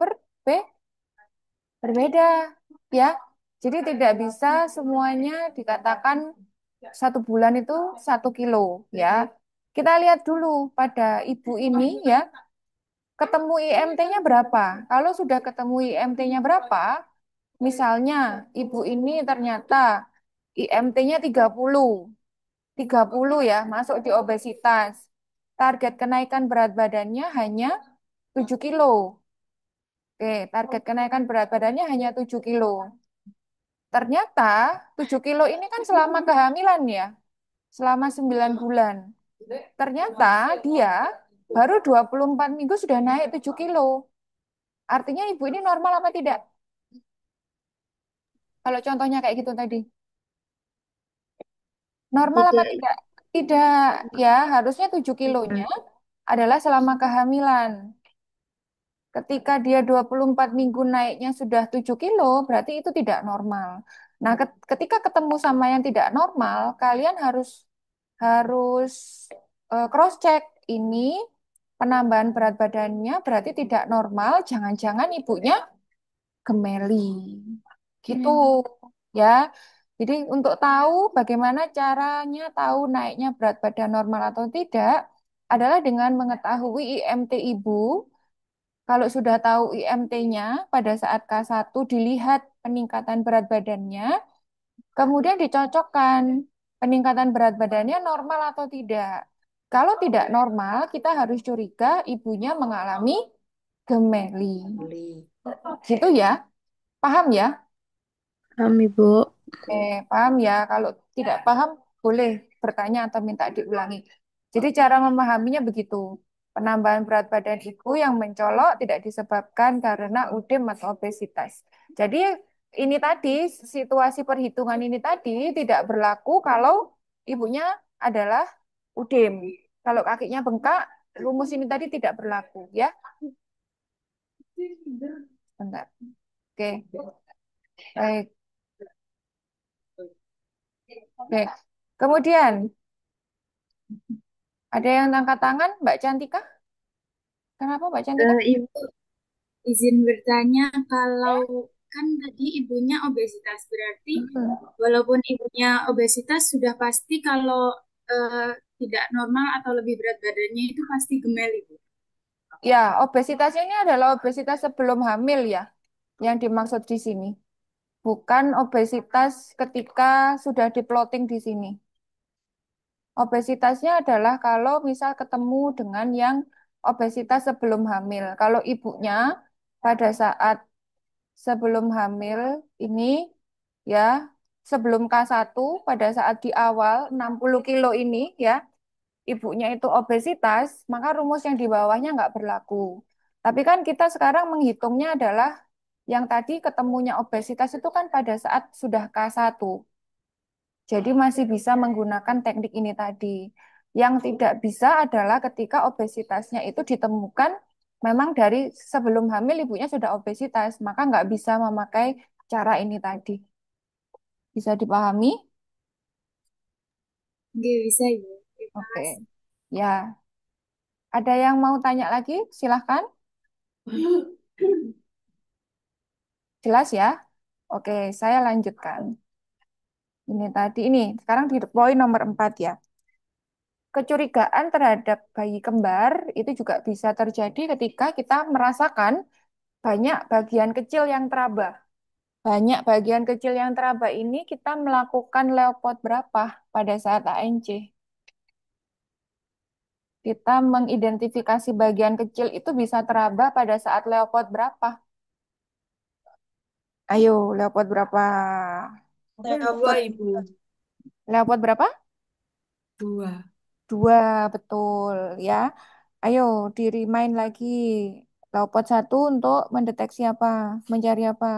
berbeda, ya. Jadi tidak bisa semuanya dikatakan 1 bulan itu 1 kilo, ya. Kita lihat dulu pada ibu ini, ya, ketemu IMT-nya berapa. Kalau sudah ketemu IMT-nya berapa, misalnya ibu ini ternyata IMT-nya 30 ya, masuk di obesitas. Target kenaikan berat badannya hanya 7 kilo. Oke, target kenaikan berat badannya hanya 7 kilo. Ternyata 7 kilo ini kan selama kehamilan ya, selama 9 bulan. Ternyata dia baru 24 minggu sudah naik 7 kilo. Artinya ibu ini normal apa tidak? Kalau contohnya kayak gitu tadi. Normal apa Tidak, tidak? Tidak, ya harusnya 7 kilonya adalah selama kehamilan. Ketika dia 24 minggu naiknya sudah 7 kilo, berarti itu tidak normal. Nah, ketika ketemu sama yang tidak normal, kalian harus harus cross check ini penambahan berat badannya berarti tidak normal, jangan-jangan ibunya gemeli. Gitu ya. Jadi untuk tahu bagaimana caranya tahu naiknya berat badan normal atau tidak adalah dengan mengetahui IMT ibu. Kalau sudah tahu IMT-nya pada saat K1 dilihat peningkatan berat badannya, kemudian dicocokkan peningkatan berat badannya normal atau tidak. Kalau tidak normal, kita harus curiga ibunya mengalami gemeli. Gitu ya. Paham ya? Paham, Ibu. Paham ya. Kalau tidak paham, boleh bertanya atau minta diulangi. Jadi cara memahaminya begitu. Penambahan berat badan ibu yang mencolok tidak disebabkan karena UDEM atau obesitas. Jadi ini tadi, situasi perhitungan ini tadi tidak berlaku kalau ibunya adalah UDEM. Kalau kakinya bengkak, rumus ini tadi tidak berlaku ya. Bentar. Oke. Baik. Oke. Kemudian ada yang angkat tangan, Mbak Cantika? Kenapa Mbak Cantika? Ibu izin bertanya kalau kan tadi ibunya obesitas, berarti Hmm. walaupun ibunya obesitas sudah pasti kalau eh, tidak normal atau lebih berat badannya itu pasti gemel ibu. Ya, obesitasnya ini adalah obesitas sebelum hamil ya, yang dimaksud di sini. Bukan obesitas ketika sudah diploting di sini. Obesitasnya adalah kalau misal ketemu dengan yang obesitas sebelum hamil. Kalau ibunya pada saat sebelum hamil ini ya, sebelum K1 pada saat di awal 60 kilo ini ya, ibunya itu obesitas, maka rumus yang di bawahnya nggak berlaku. Tapi kan kita sekarang menghitungnya adalah yang tadi ketemunya obesitas itu kan pada saat sudah K1. Jadi masih bisa menggunakan teknik ini tadi. Yang tidak bisa adalah ketika obesitasnya itu ditemukan memang dari sebelum hamil ibunya sudah obesitas, maka nggak bisa memakai cara ini tadi. Bisa dipahami? Nggak bisa ibu. Terima Oke. kasih. Ya, ada yang mau tanya lagi? Silahkan. Jelas ya? Oke, saya lanjutkan. Ini tadi, ini. Sekarang di poin nomor 4 ya. Kecurigaan terhadap bayi kembar itu juga bisa terjadi ketika kita merasakan banyak bagian kecil yang teraba. Banyak bagian kecil yang teraba ini kita melakukan leopard berapa pada saat ANC? Kita mengidentifikasi bagian kecil itu bisa teraba pada saat leopard berapa? Ayo, leopard berapa? Dua ibu. Leopard berapa? 2. Dua, betul ya. Ayo, di-remind lagi. Leopard satu untuk mendeteksi apa? Mencari apa?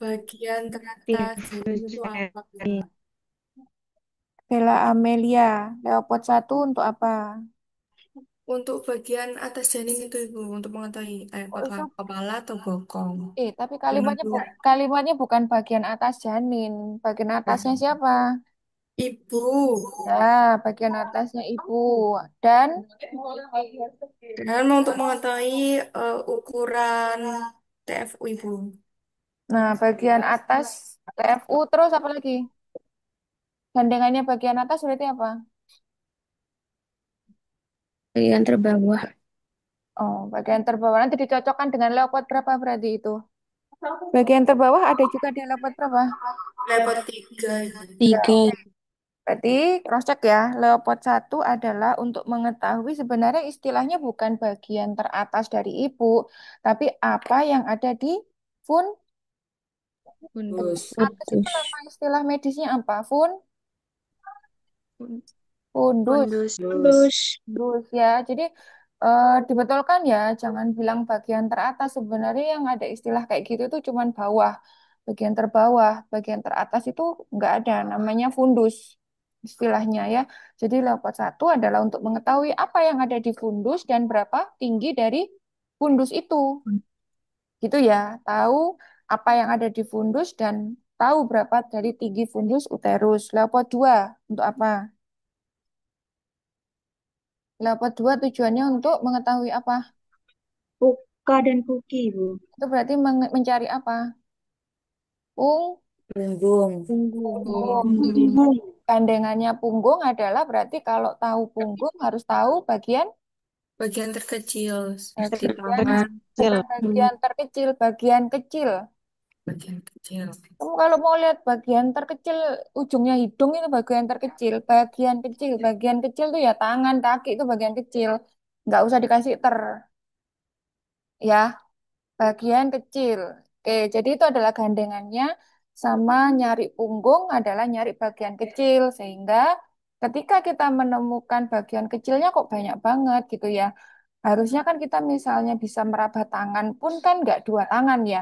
Bagian teratas jadi itu apa? Bella Amelia. Leopard satu untuk apa? Untuk bagian atas janin itu ibu untuk mengetahui Oh, apakah itu. kepala atau bokong. Tapi Dan kalimatnya bukan bagian atas janin. Bagian atasnya siapa? ibu Ya, bagian atasnya ibu. Dan dan untuk mengetahui ukuran TFU ibu. nah, bagian atas TFU terus apa lagi? Gandengannya bagian atas berarti apa? Bagian terbawah. Oh, bagian terbawah nanti dicocokkan dengan leopard berapa berarti itu? Bagian terbawah ada juga di leopard berapa? Level 3 ibu. Ya, Tiga. oke. Berarti cross check ya. Leopard satu adalah untuk mengetahui sebenarnya istilahnya bukan bagian teratas dari ibu, tapi apa yang ada di fun. Terus Atas itu nama Putus. istilah medisnya apa? Fundus. Pondus. terus Terus. Fundus ya. Jadi dibetulkan ya, jangan bilang bagian teratas. Sebenarnya yang ada istilah kayak gitu itu cuman bawah, bagian terbawah, bagian teratas itu nggak ada. Namanya fundus istilahnya ya. Jadi leopard satu adalah untuk mengetahui apa yang ada di fundus dan berapa tinggi dari fundus itu. Gitu ya. Tahu apa yang ada di fundus dan tahu berapa dari tinggi fundus uterus. Leopard 2 untuk apa? Leopard 2 tujuannya untuk mengetahui apa? Puka dan Puki, Bu. Itu berarti mencari apa? punggung. Punggung. Punggung. Gandengannya punggung adalah berarti kalau tahu punggung harus tahu bagian Bagian terkecil seperti bagian tangan, Kecil. bukan bagian terkecil, bagian kecil. bagian kecil. Kamu kalau mau lihat bagian terkecil ujungnya hidung itu bagian terkecil, bagian kecil tuh ya tangan, kaki itu bagian kecil. Nggak usah dikasih ya. Bagian kecil. Oke, jadi itu adalah gandengannya sama nyari punggung adalah nyari bagian kecil sehingga ketika kita menemukan bagian kecilnya kok banyak banget gitu ya. Harusnya kan kita misalnya bisa meraba tangan pun kan nggak dua tangan ya.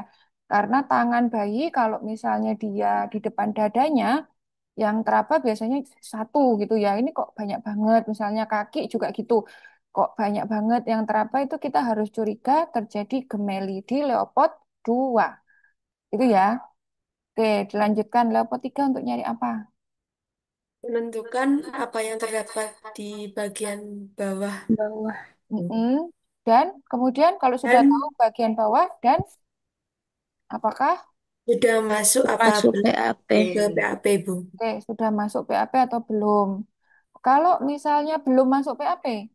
Karena tangan bayi kalau misalnya dia di depan dadanya yang teraba biasanya satu gitu ya. Ini kok banyak banget. Misalnya kaki juga gitu. Kok banyak banget yang teraba itu kita harus curiga terjadi gemeli di leopard 2. Itu ya. Oke, dilanjutkan leopard 3 untuk nyari apa? Menentukan apa yang terdapat di bagian bawah Bawah. Mm-mm. Dan kemudian kalau sudah tahu dan bagian bawah dan Apakah Sudah masuk apa Masuk belum PAP. ke PAP, Ibu? sudah masuk PAP atau belum? Kalau misalnya belum masuk PAP,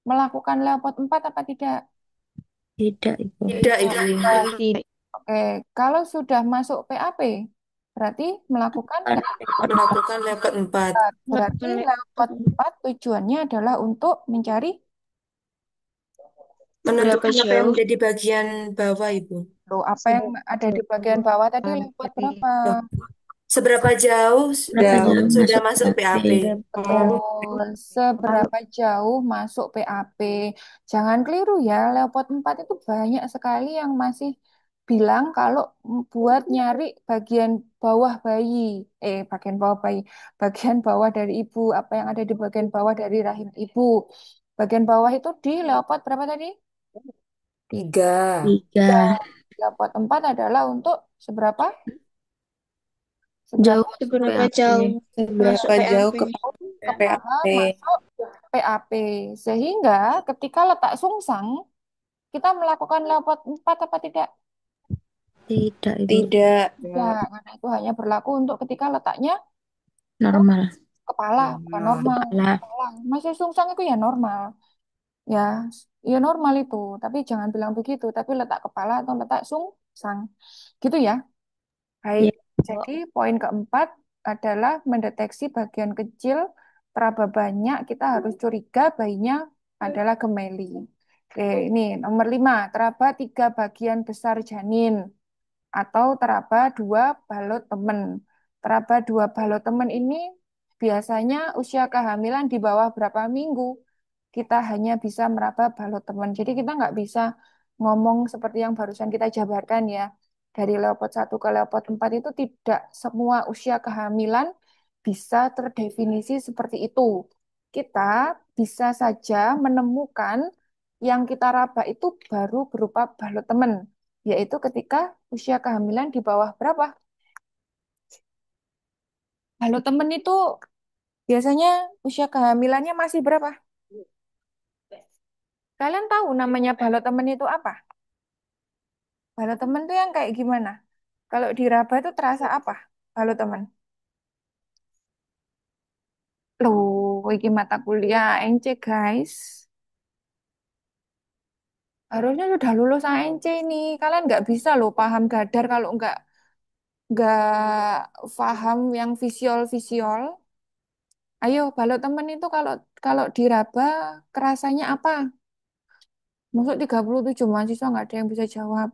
melakukan leopard 4 apa tidak? Tidak, Ibu. Tidak, Ibu. Tidak. Oke, kalau sudah masuk PAP, berarti melakukan Kan leopard 4. Melakukan leopard 4. Berarti leopard 4 tujuannya adalah untuk mencari Seberapa Menentukan apa yang jauh? menjadi bagian bawah, Ibu. loh, apa yang Seberapa ada di jauh bagian bawah tadi leopard PAP? berapa? Loh, seberapa jauh berapa jauh sudah masuk masuk PAP? PAP? Betul, seberapa jauh masuk PAP. Jangan keliru ya, Leopard 4 itu banyak sekali yang masih bilang kalau buat nyari bagian bawah bayi. Bagian bawah bayi. Bagian bawah dari ibu. Apa yang ada di bagian bawah dari rahim ibu. Bagian bawah itu di Leopard berapa tadi? 3. 3. Leopard 4 adalah untuk seberapa? Jauh Seberapa masuk Seberapa PAP. jauh masuk Seberapa jauh PAP? ke kepala PAP? masuk PAP. Sehingga ketika letak sungsang, kita melakukan leopard 4 apa tidak? Tidak, Ibu. Tidak. Tidak, karena itu hanya berlaku untuk ketika letaknya Normal. kepala, bukan normal. Kepala. Kepala. Masih sungsang itu ya normal. Ya, ya normal itu. Tapi jangan bilang begitu. Tapi letak kepala atau letak sungsang. Gitu ya. Baik. Ya, Jadi poin keempat adalah mendeteksi bagian kecil teraba banyak. Kita harus curiga bayinya adalah gemeli. Oke, ini nomor 5. Teraba 3 bagian besar janin. Atau teraba 2 balot temen. Teraba 2 balot temen ini biasanya usia kehamilan di bawah berapa minggu. Kita hanya bisa meraba balot temen. Jadi kita nggak bisa ngomong seperti yang barusan kita jabarkan ya. Dari Leopard 1 ke Leopard 4 itu tidak semua usia kehamilan bisa terdefinisi seperti itu. Kita bisa saja menemukan yang kita raba itu baru berupa balot temen, yaitu ketika usia kehamilan di bawah berapa? Balot temen itu biasanya usia kehamilannya masih berapa? Kalian tahu namanya balot temen itu apa? Balot temen itu yang kayak gimana? Kalau diraba itu terasa apa? Balot temen. Loh, iki mata kuliah ANC guys. Harusnya sudah lulus ANC ini. Kalian nggak bisa loh paham dadar kalau nggak paham yang visiol-visiol. Ayo, balot temen itu kalau kalau diraba kerasanya apa? Masuk 37 mahasiswa nggak ada yang bisa jawab.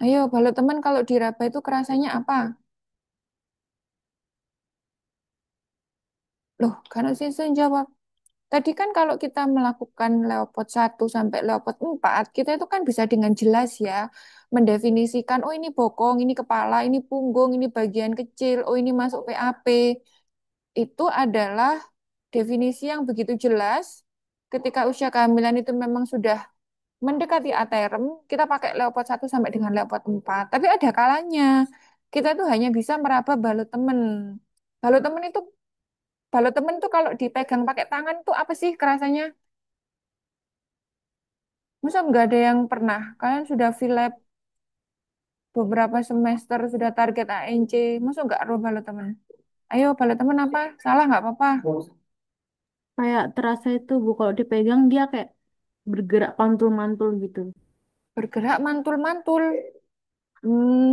Ayo, balot temen kalau diraba itu kerasanya apa? Loh, karena sih jawab. Tadi kan kalau kita melakukan Leopard 1 sampai Leopard 4, kita itu kan bisa dengan jelas ya mendefinisikan, oh ini bokong, ini kepala, ini punggung, ini bagian kecil, oh ini masuk PAP. Itu adalah definisi yang begitu jelas. Ketika usia kehamilan itu memang sudah mendekati aterm, kita pakai Leopard 1 sampai dengan Leopard 4. Tapi ada kalanya kita tuh hanya bisa meraba balut temen. Balut temen itu Balut temen tuh kalau dipegang pakai tangan tuh apa sih kerasanya? Masa nggak ada yang pernah? Kalian sudah fill lab beberapa semester, sudah target ANC, masa nggak ada balut temen? Ayo, balut temen apa? Salah nggak apa-apa. Kayak terasa itu Bu, kalau dipegang dia kayak bergerak pantul-mantul gitu. Bergerak mantul-mantul.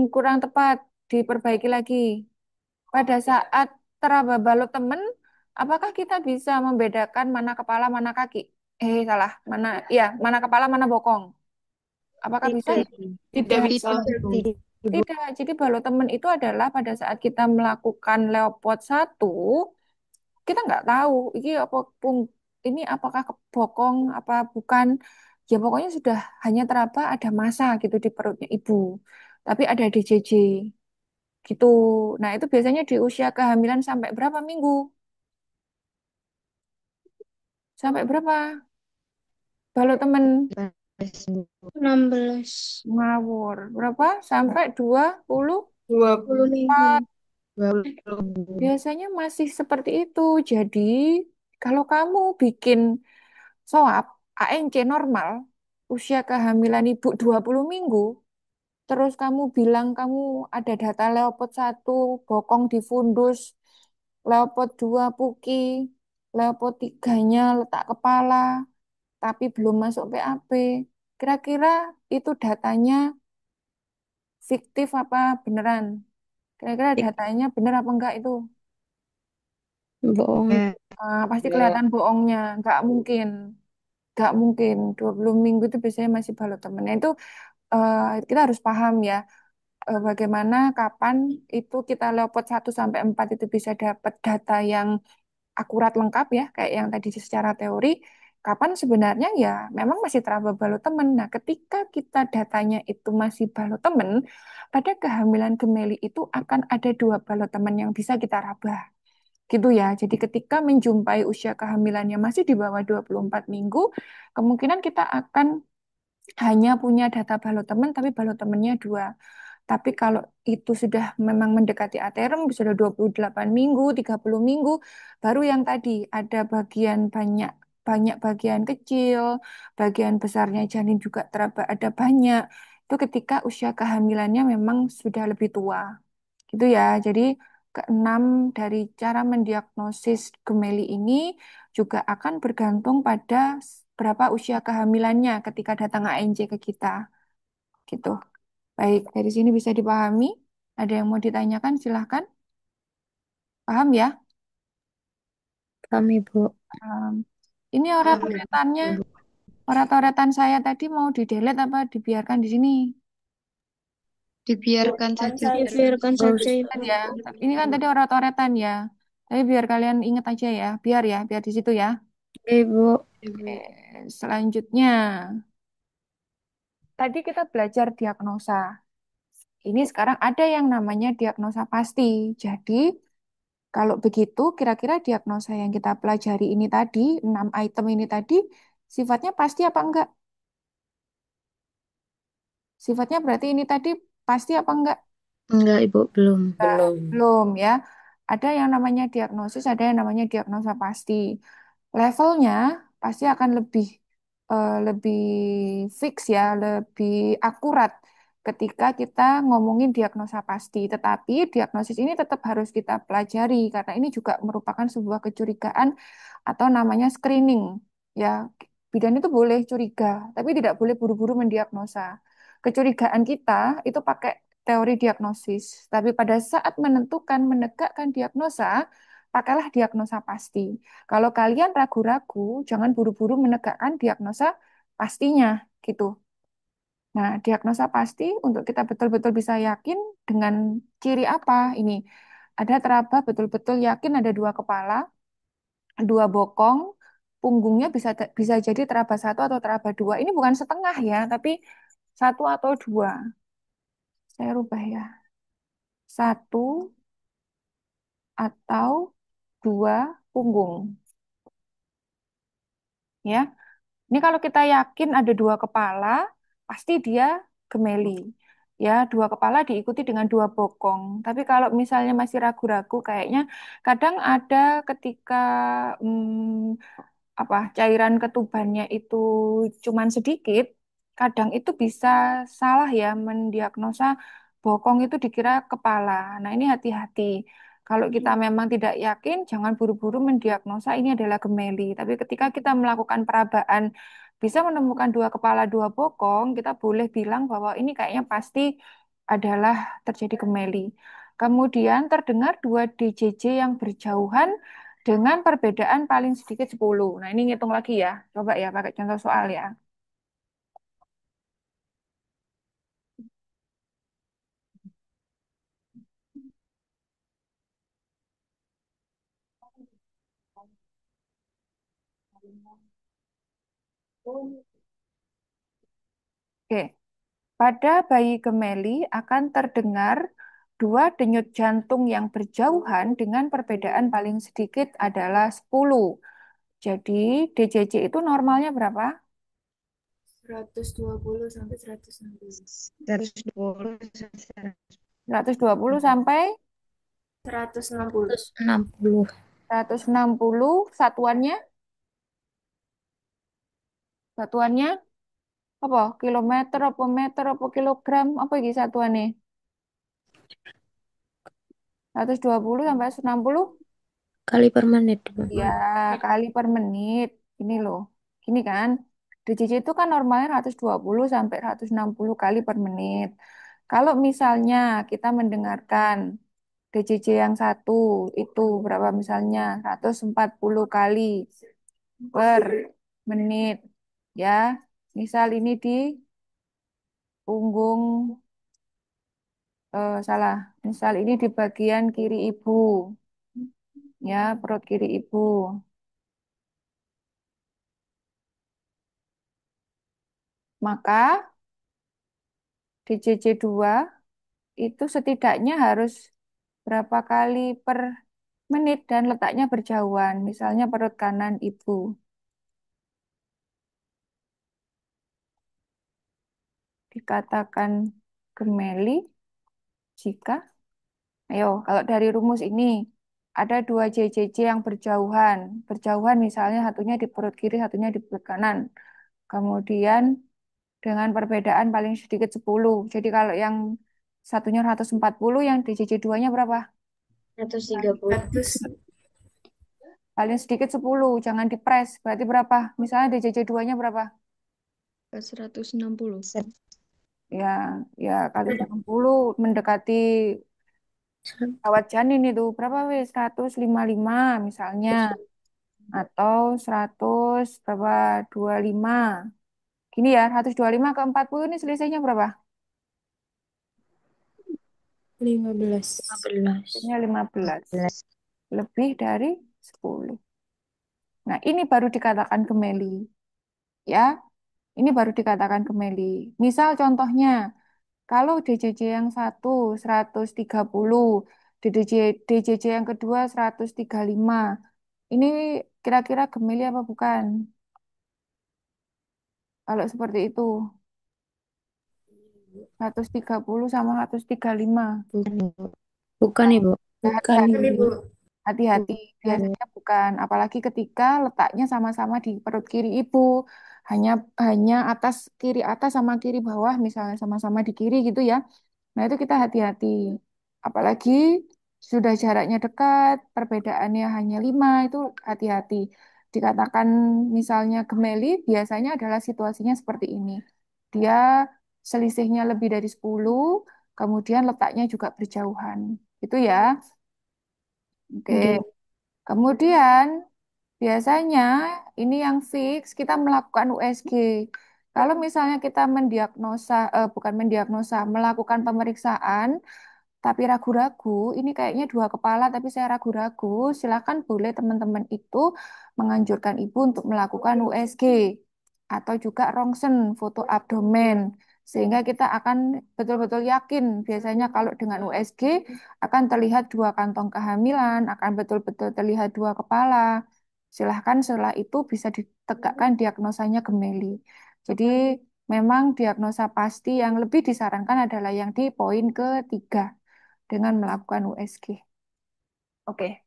Kurang tepat. Diperbaiki lagi. Pada saat teraba balut temen, apakah kita bisa membedakan mana kepala, mana kaki? Salah. Mana kepala, mana bokong? Apakah bisa? Tidak. Tidak. Tidak bisa. Tidak. Jadi balok temen itu adalah pada saat kita melakukan Leopard 1, kita nggak tahu ini apakah bokong apa bukan. Ya pokoknya sudah hanya teraba ada massa gitu di perutnya ibu. Tapi ada DJJ gitu. Nah, itu biasanya di usia kehamilan sampai berapa minggu? Sampai berapa? Balok temen 16. ngawur. Berapa? Sampai 20. 20. minggu. Biasanya masih seperti itu. Jadi, kalau kamu bikin swab ANC normal, usia kehamilan ibu 20 minggu, terus kamu bilang kamu ada data Leopard 1, bokong di fundus, Leopard 2 puki, Leopard 3-nya letak kepala, tapi belum masuk PAP. Kira-kira itu datanya fiktif apa beneran? Kira-kira datanya bener apa enggak itu? Bohong. Pasti kelihatan bohongnya. Nggak mungkin. 20 minggu itu biasanya masih balut temennya. Itu kita harus paham ya. Bagaimana, kapan itu kita Leopard 1 sampai 4 itu bisa dapat data yang akurat lengkap ya. Kayak yang tadi secara teori. Kapan sebenarnya ya memang masih teraba balut temen. Nah, ketika kita datanya itu masih balut temen, pada kehamilan gemeli itu akan ada dua balut temen yang bisa kita raba. Gitu ya. Jadi ketika menjumpai usia kehamilannya masih di bawah 24 minggu, kemungkinan kita akan hanya punya data balotemen, tapi balotemennya dua. Tapi kalau itu sudah memang mendekati aterem, sudah 28 minggu, 30 minggu, baru yang tadi ada bagian banyak banyak bagian kecil, bagian besarnya janin juga teraba ada banyak. Itu ketika usia kehamilannya memang sudah lebih tua. Gitu ya. Jadi keenam dari cara mendiagnosis gemeli ini juga akan bergantung pada berapa usia kehamilannya ketika datang ANJ ke kita. Gitu. Baik, dari sini bisa dipahami. Ada yang mau ditanyakan? Silahkan. Paham ya? Paham Ibu. Um, ini Paham, orat-oratannya, Ibu. orat-oratan saya tadi mau di-delete apa dibiarkan di sini? Dibiarkan Kan saja. saya Biarkan Gak saja usah Kan Ibu. ya, ini kan tadi orat-oratan ya. Tapi biar kalian ingat aja ya, biar di situ ya. Ibu. Ibu. Selanjutnya, tadi kita belajar diagnosa. Ini sekarang ada yang namanya diagnosa pasti. Jadi, kalau begitu, kira-kira diagnosa yang kita pelajari ini tadi, 6 item ini tadi, sifatnya pasti apa enggak? Sifatnya berarti ini tadi pasti apa enggak? Enggak Ibu, belum. Belum ya. Ada yang namanya diagnosis, ada yang namanya diagnosa pasti. Levelnya pasti akan lebih fix ya, lebih akurat ketika kita ngomongin diagnosa pasti. Tetapi diagnosis ini tetap harus kita pelajari karena ini juga merupakan sebuah kecurigaan atau namanya screening. Ya, bidan itu boleh curiga, tapi tidak boleh buru-buru mendiagnosa. Kecurigaan kita itu pakai teori diagnosis, tapi pada saat menentukan menegakkan diagnosa, pakailah diagnosa pasti. Kalau kalian ragu-ragu, jangan buru-buru menegakkan diagnosa pastinya gitu. Nah, diagnosa pasti untuk kita betul-betul bisa yakin dengan ciri apa ini. Ada teraba betul-betul yakin ada dua kepala, dua bokong, punggungnya bisa jadi teraba satu atau teraba dua. Ini bukan setengah ya, tapi satu atau dua. Saya rubah ya. Satu atau dua punggung. Ya, ini kalau kita yakin ada dua kepala, pasti dia gemeli. Ya, dua kepala diikuti dengan dua bokong. Tapi kalau misalnya masih ragu-ragu, kayaknya kadang ada ketika cairan ketubannya itu cuman sedikit, kadang itu bisa salah ya mendiagnosa bokong itu dikira kepala. Nah, ini hati-hati. Kalau kita memang tidak yakin, jangan buru-buru mendiagnosa ini adalah gemeli. Tapi ketika kita melakukan perabaan, bisa menemukan dua kepala, dua bokong, kita boleh bilang bahwa ini kayaknya pasti adalah terjadi gemeli. Kemudian terdengar dua DJJ yang berjauhan dengan perbedaan paling sedikit 10. Nah, ini ngitung lagi ya. Coba ya pakai contoh soal ya. Oke. Pada bayi gemeli akan terdengar dua denyut jantung yang berjauhan dengan perbedaan paling sedikit adalah 10. Jadi DJJ itu normalnya berapa? 120 sampai 160. 120 120 sampai 160. 60. 160 satuannya? Satuannya Apa? Kilometer, apa meter, apa kilogram, apa iki satuannya? 120 sampai 160? Kali per menit, Bu. Ya, kali per menit. Ini loh. Gini kan. DCC itu kan normalnya 120 sampai 160 kali per menit. Kalau misalnya kita mendengarkan DCC yang satu itu berapa misalnya? 140 kali per menit. Ya, misal ini di punggung, salah. Misal ini di bagian kiri ibu. Ya, perut kiri ibu. Maka DCC 2 itu setidaknya harus berapa kali per menit dan letaknya berjauhan. Misalnya perut kanan ibu. Dikatakan gemeli jika, ayo kalau dari rumus ini ada dua JJJ yang berjauhan. Berjauhan misalnya satunya di perut kiri, satunya di perut kanan. Kemudian dengan perbedaan paling sedikit 10. Jadi kalau yang satunya 140, yang DJJ 2-nya berapa? 130. 100. Paling sedikit 10, jangan dipres. Berarti berapa? Misalnya DJJ 2-nya berapa? 160. Ya, ya kali 60 mendekati kawat janin itu. Berapa wis? 155 misalnya. Atau 100 berapa? 25. Gini ya, 125 ke 40 ini selisihnya berapa? 15. Selisihnya 15. Lebih dari 10. Nah, ini baru dikatakan gemeli. Ya, ini baru dikatakan gemeli. Misal contohnya, kalau DJJ yang satu 130, DJJ yang kedua 135. Ini kira-kira gemeli apa bukan? Kalau seperti itu, 130 sama 135. Bukan, Ibu. Bukan, Ibu. Bukan, Kan Ibu. Ibu. Hati-hati, Bukan. biasanya bukan. Apalagi ketika letaknya sama-sama di perut kiri ibu. Hanya hanya atas kiri atas sama kiri bawah, misalnya sama-sama di kiri gitu ya. Nah, itu kita hati-hati. Apalagi sudah jaraknya dekat, perbedaannya hanya 5, itu hati-hati. Dikatakan misalnya gemeli, biasanya adalah situasinya seperti ini. Dia selisihnya lebih dari 10, kemudian letaknya juga berjauhan. Itu ya. Oke. Oke. Kemudian biasanya ini yang fix kita melakukan USG. Kalau misalnya kita mendiagnosa, bukan mendiagnosa, melakukan pemeriksaan, tapi ragu-ragu, ini kayaknya dua kepala, tapi saya ragu-ragu, silakan boleh teman-teman itu menganjurkan ibu untuk melakukan USG atau juga rongsen foto abdomen. Sehingga kita akan betul-betul yakin, biasanya kalau dengan USG akan terlihat dua kantong kehamilan, akan betul-betul terlihat dua kepala. Silahkan setelah itu bisa ditegakkan diagnosanya gemeli. Jadi memang diagnosa pasti yang lebih disarankan adalah yang di poin ketiga dengan melakukan USG. Oke,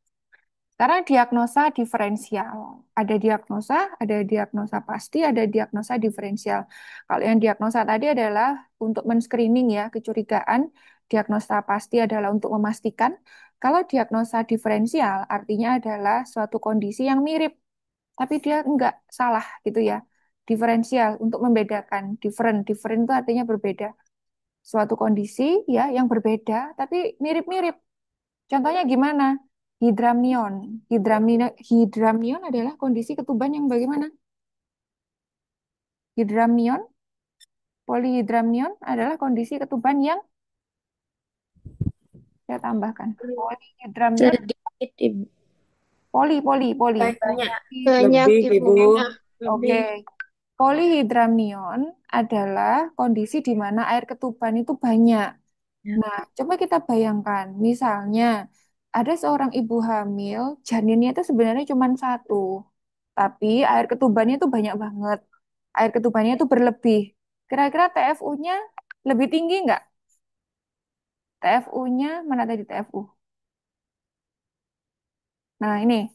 sekarang diagnosa diferensial. Ada diagnosa pasti, ada diagnosa diferensial. Kalau yang diagnosa tadi adalah untuk men-screening ya, kecurigaan. Diagnosa pasti adalah untuk memastikan. Kalau diagnosa diferensial artinya adalah suatu kondisi yang mirip, tapi dia enggak salah gitu ya. Diferensial untuk membedakan. Different itu artinya berbeda. Suatu kondisi ya yang berbeda, tapi mirip-mirip. Contohnya gimana? Hidramnion. Hidramnion adalah kondisi ketuban yang bagaimana? Hidramnion, polihidramnion adalah kondisi ketuban yang saya tambahkan. Polihidramnion, Sedikit, Ibu. poli. Banyak. Banyak, Lebih, Ibu. Ibu. Oke. Polihidramnion adalah kondisi di mana air ketuban itu banyak. Ya. Nah, coba kita bayangkan, misalnya ada seorang ibu hamil, janinnya itu sebenarnya cuma satu, tapi air ketubannya itu banyak banget. Air ketubannya itu berlebih. Kira-kira TFU-nya lebih tinggi nggak? TFU-nya mana tadi TFU? Nah, ini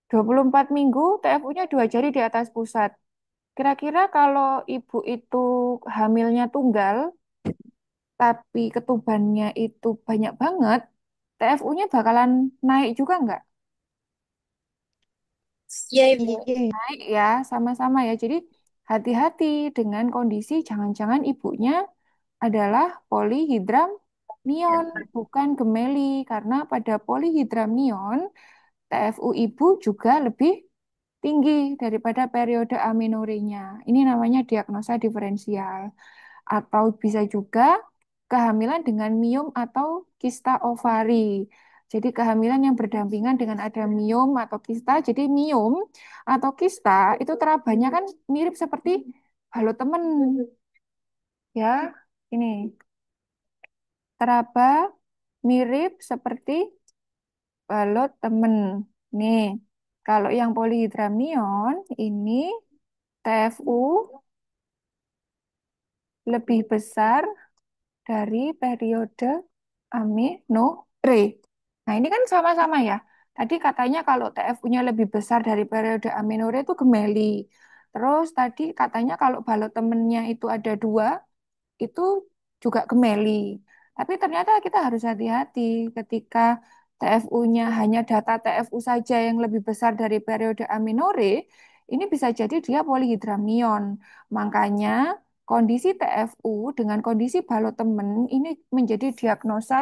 24 minggu TFU-nya 2 jari di atas pusat. Kira-kira kalau ibu itu hamilnya tunggal, tapi ketubannya itu banyak banget, TFU-nya bakalan naik juga nggak? Iya, Ibu. Naik ya, sama-sama ya. Jadi hati-hati dengan kondisi jangan-jangan ibunya adalah polihidramnion, bukan gemeli. Karena pada polihidramnion, TFU ibu juga lebih tinggi daripada periode amenorenya. Ini namanya diagnosa diferensial. Atau bisa juga kehamilan dengan miom atau kista ovari. Jadi kehamilan yang berdampingan dengan ada miom atau kista. Jadi miom atau kista itu terabanya kan mirip seperti halo temen ya. Ini teraba mirip seperti balot temen. Nih, kalau yang polihidramnion ini TFU lebih besar dari periode amenore. Nah, ini kan sama-sama ya. Tadi katanya kalau TFU-nya lebih besar dari periode amenore itu gemeli. Terus tadi katanya kalau balot temennya itu ada dua, itu juga gemeli. Tapi ternyata kita harus hati-hati ketika TFU-nya hanya data TFU saja yang lebih besar dari periode aminore, ini bisa jadi dia polihidramnion. Makanya kondisi TFU dengan kondisi balotemen ini menjadi diagnosa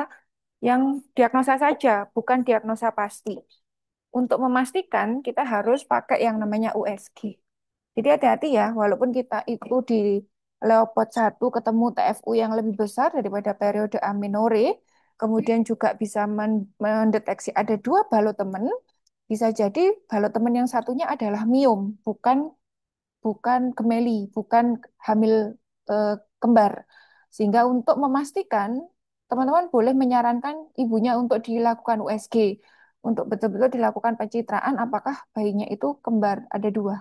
yang diagnosa saja, bukan diagnosa pasti. Untuk memastikan kita harus pakai yang namanya USG. Jadi hati-hati ya, walaupun kita itu di Leopard 1 ketemu TFU yang lebih besar daripada periode aminore, kemudian juga bisa mendeteksi ada dua balotemen, bisa jadi balotemen yang satunya adalah miom, bukan bukan gemeli, bukan hamil eh, kembar. Sehingga untuk memastikan, teman-teman boleh menyarankan ibunya untuk dilakukan USG, untuk betul-betul dilakukan pencitraan apakah bayinya itu kembar, ada dua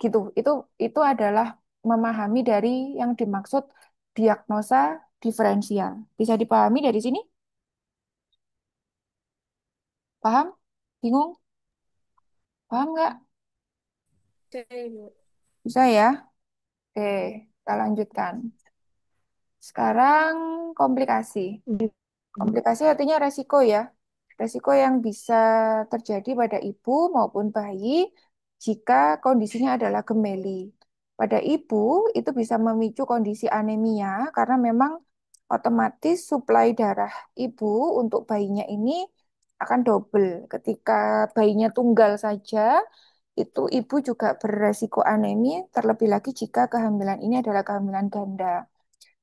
gitu. Itu adalah memahami dari yang dimaksud diagnosa diferensial. Bisa dipahami dari sini? Paham? Bingung? Paham nggak? Oke, Ibu. Bisa ya? Oke, kita lanjutkan. Sekarang komplikasi. Komplikasi artinya resiko ya. Resiko yang bisa terjadi pada ibu maupun bayi jika kondisinya adalah gemeli. Pada ibu itu bisa memicu kondisi anemia karena memang otomatis suplai darah ibu untuk bayinya ini akan double. Ketika bayinya tunggal saja, itu ibu juga beresiko anemia, terlebih lagi jika kehamilan ini adalah kehamilan ganda.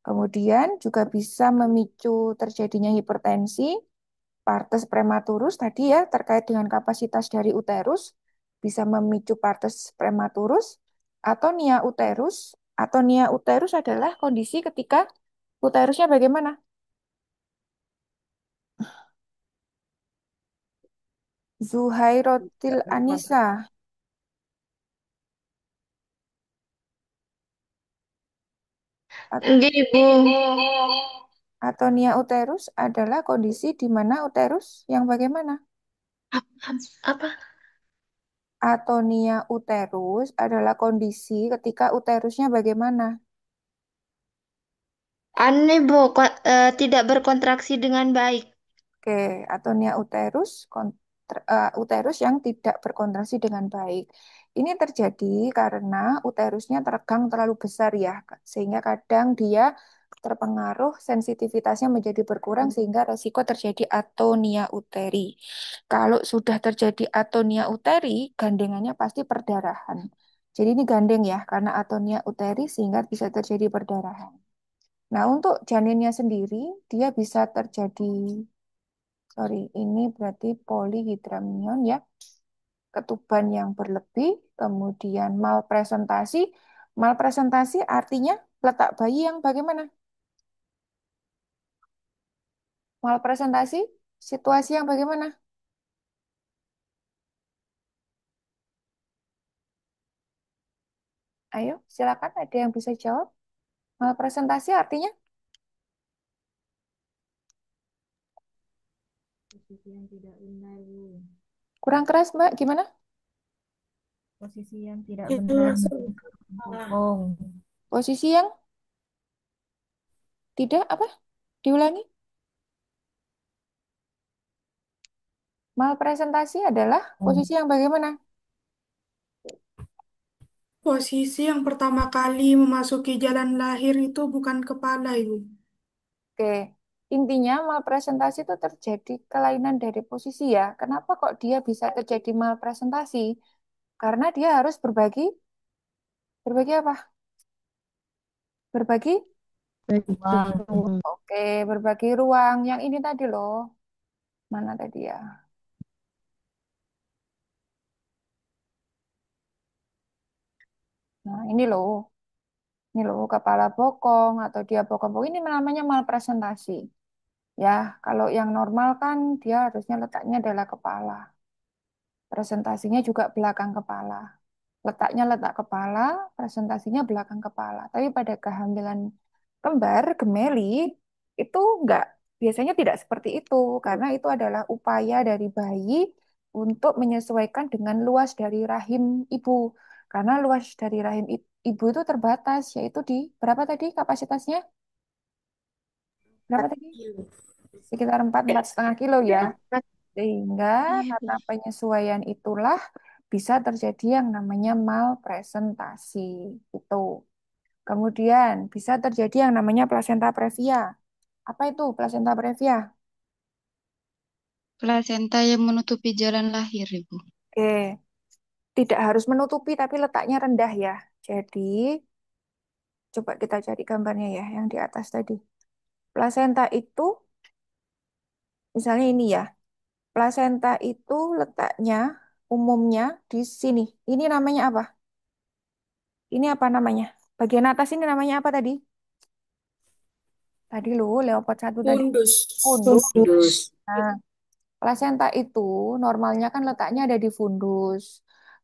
Kemudian juga bisa memicu terjadinya hipertensi, partes prematurus tadi ya terkait dengan kapasitas dari uterus bisa memicu partes prematurus atau nia uterus. Atau nia uterus adalah kondisi ketika uterusnya bagaimana? Zuhairotil Anisa Enggak, Ibu. atau nia uterus adalah kondisi di mana uterus yang bagaimana? Apa? Atonia uterus adalah kondisi ketika uterusnya bagaimana? Aneh, Bu. Tidak berkontraksi dengan baik. Oke, atonia uterus, uterus yang tidak berkontraksi dengan baik. Ini terjadi karena uterusnya teregang terlalu besar ya, sehingga kadang dia terpengaruh sensitivitasnya menjadi berkurang sehingga resiko terjadi atonia uteri. Kalau sudah terjadi atonia uteri, gandengannya pasti perdarahan. Jadi ini gandeng ya, karena atonia uteri sehingga bisa terjadi perdarahan. Nah, untuk janinnya sendiri, dia bisa terjadi sorry, ini berarti polihidramnion ya, ketuban yang berlebih, kemudian malpresentasi. Malpresentasi artinya letak bayi yang bagaimana? Malpresentasi, situasi yang bagaimana? Ayo, silakan ada yang bisa jawab. Malpresentasi artinya Posisi yang tidak benar, Bu. kurang keras, Mbak. Gimana? Posisi yang tidak Yang benar. langsung Oh, Posisi yang tidak apa? Diulangi. Malpresentasi adalah posisi yang bagaimana? Posisi yang pertama kali memasuki jalan lahir itu bukan kepala, Ibu. Oke. Intinya malpresentasi itu terjadi kelainan dari posisi ya. Kenapa kok dia bisa terjadi malpresentasi? Karena dia harus berbagi apa? Berbagi? wow. Oke, berbagi ruang. Yang ini tadi loh. Mana tadi ya? Nah, ini loh. Ini loh, kepala bokong atau dia bokong-bokong. Ini namanya malpresentasi. Ya, kalau yang normal kan dia harusnya letaknya adalah kepala. Presentasinya juga belakang kepala. Letaknya letak kepala, presentasinya belakang kepala. Tapi pada kehamilan kembar, gemeli, itu enggak, biasanya tidak seperti itu. Karena itu adalah upaya dari bayi untuk menyesuaikan dengan luas dari rahim ibu. Karena luas dari rahim ibu itu terbatas, yaitu di berapa tadi kapasitasnya? Berapa tadi? Sekitar 4,5 kilo ya. Sehingga karena penyesuaian itulah bisa terjadi yang namanya malpresentasi. Itu. Kemudian bisa terjadi yang namanya plasenta previa. Apa itu plasenta previa? Plasenta yang menutupi jalan lahir, Ibu. Oke, tidak harus menutupi tapi letaknya rendah ya. Jadi coba kita cari gambarnya ya yang di atas tadi. Plasenta itu misalnya ini ya. Plasenta itu letaknya umumnya di sini. Ini namanya apa? Ini apa namanya? Bagian atas ini namanya apa tadi? Tadi lu Leopard 1 tadi. Fundus. Fundus. Fundus. Nah, plasenta itu normalnya kan letaknya ada di fundus.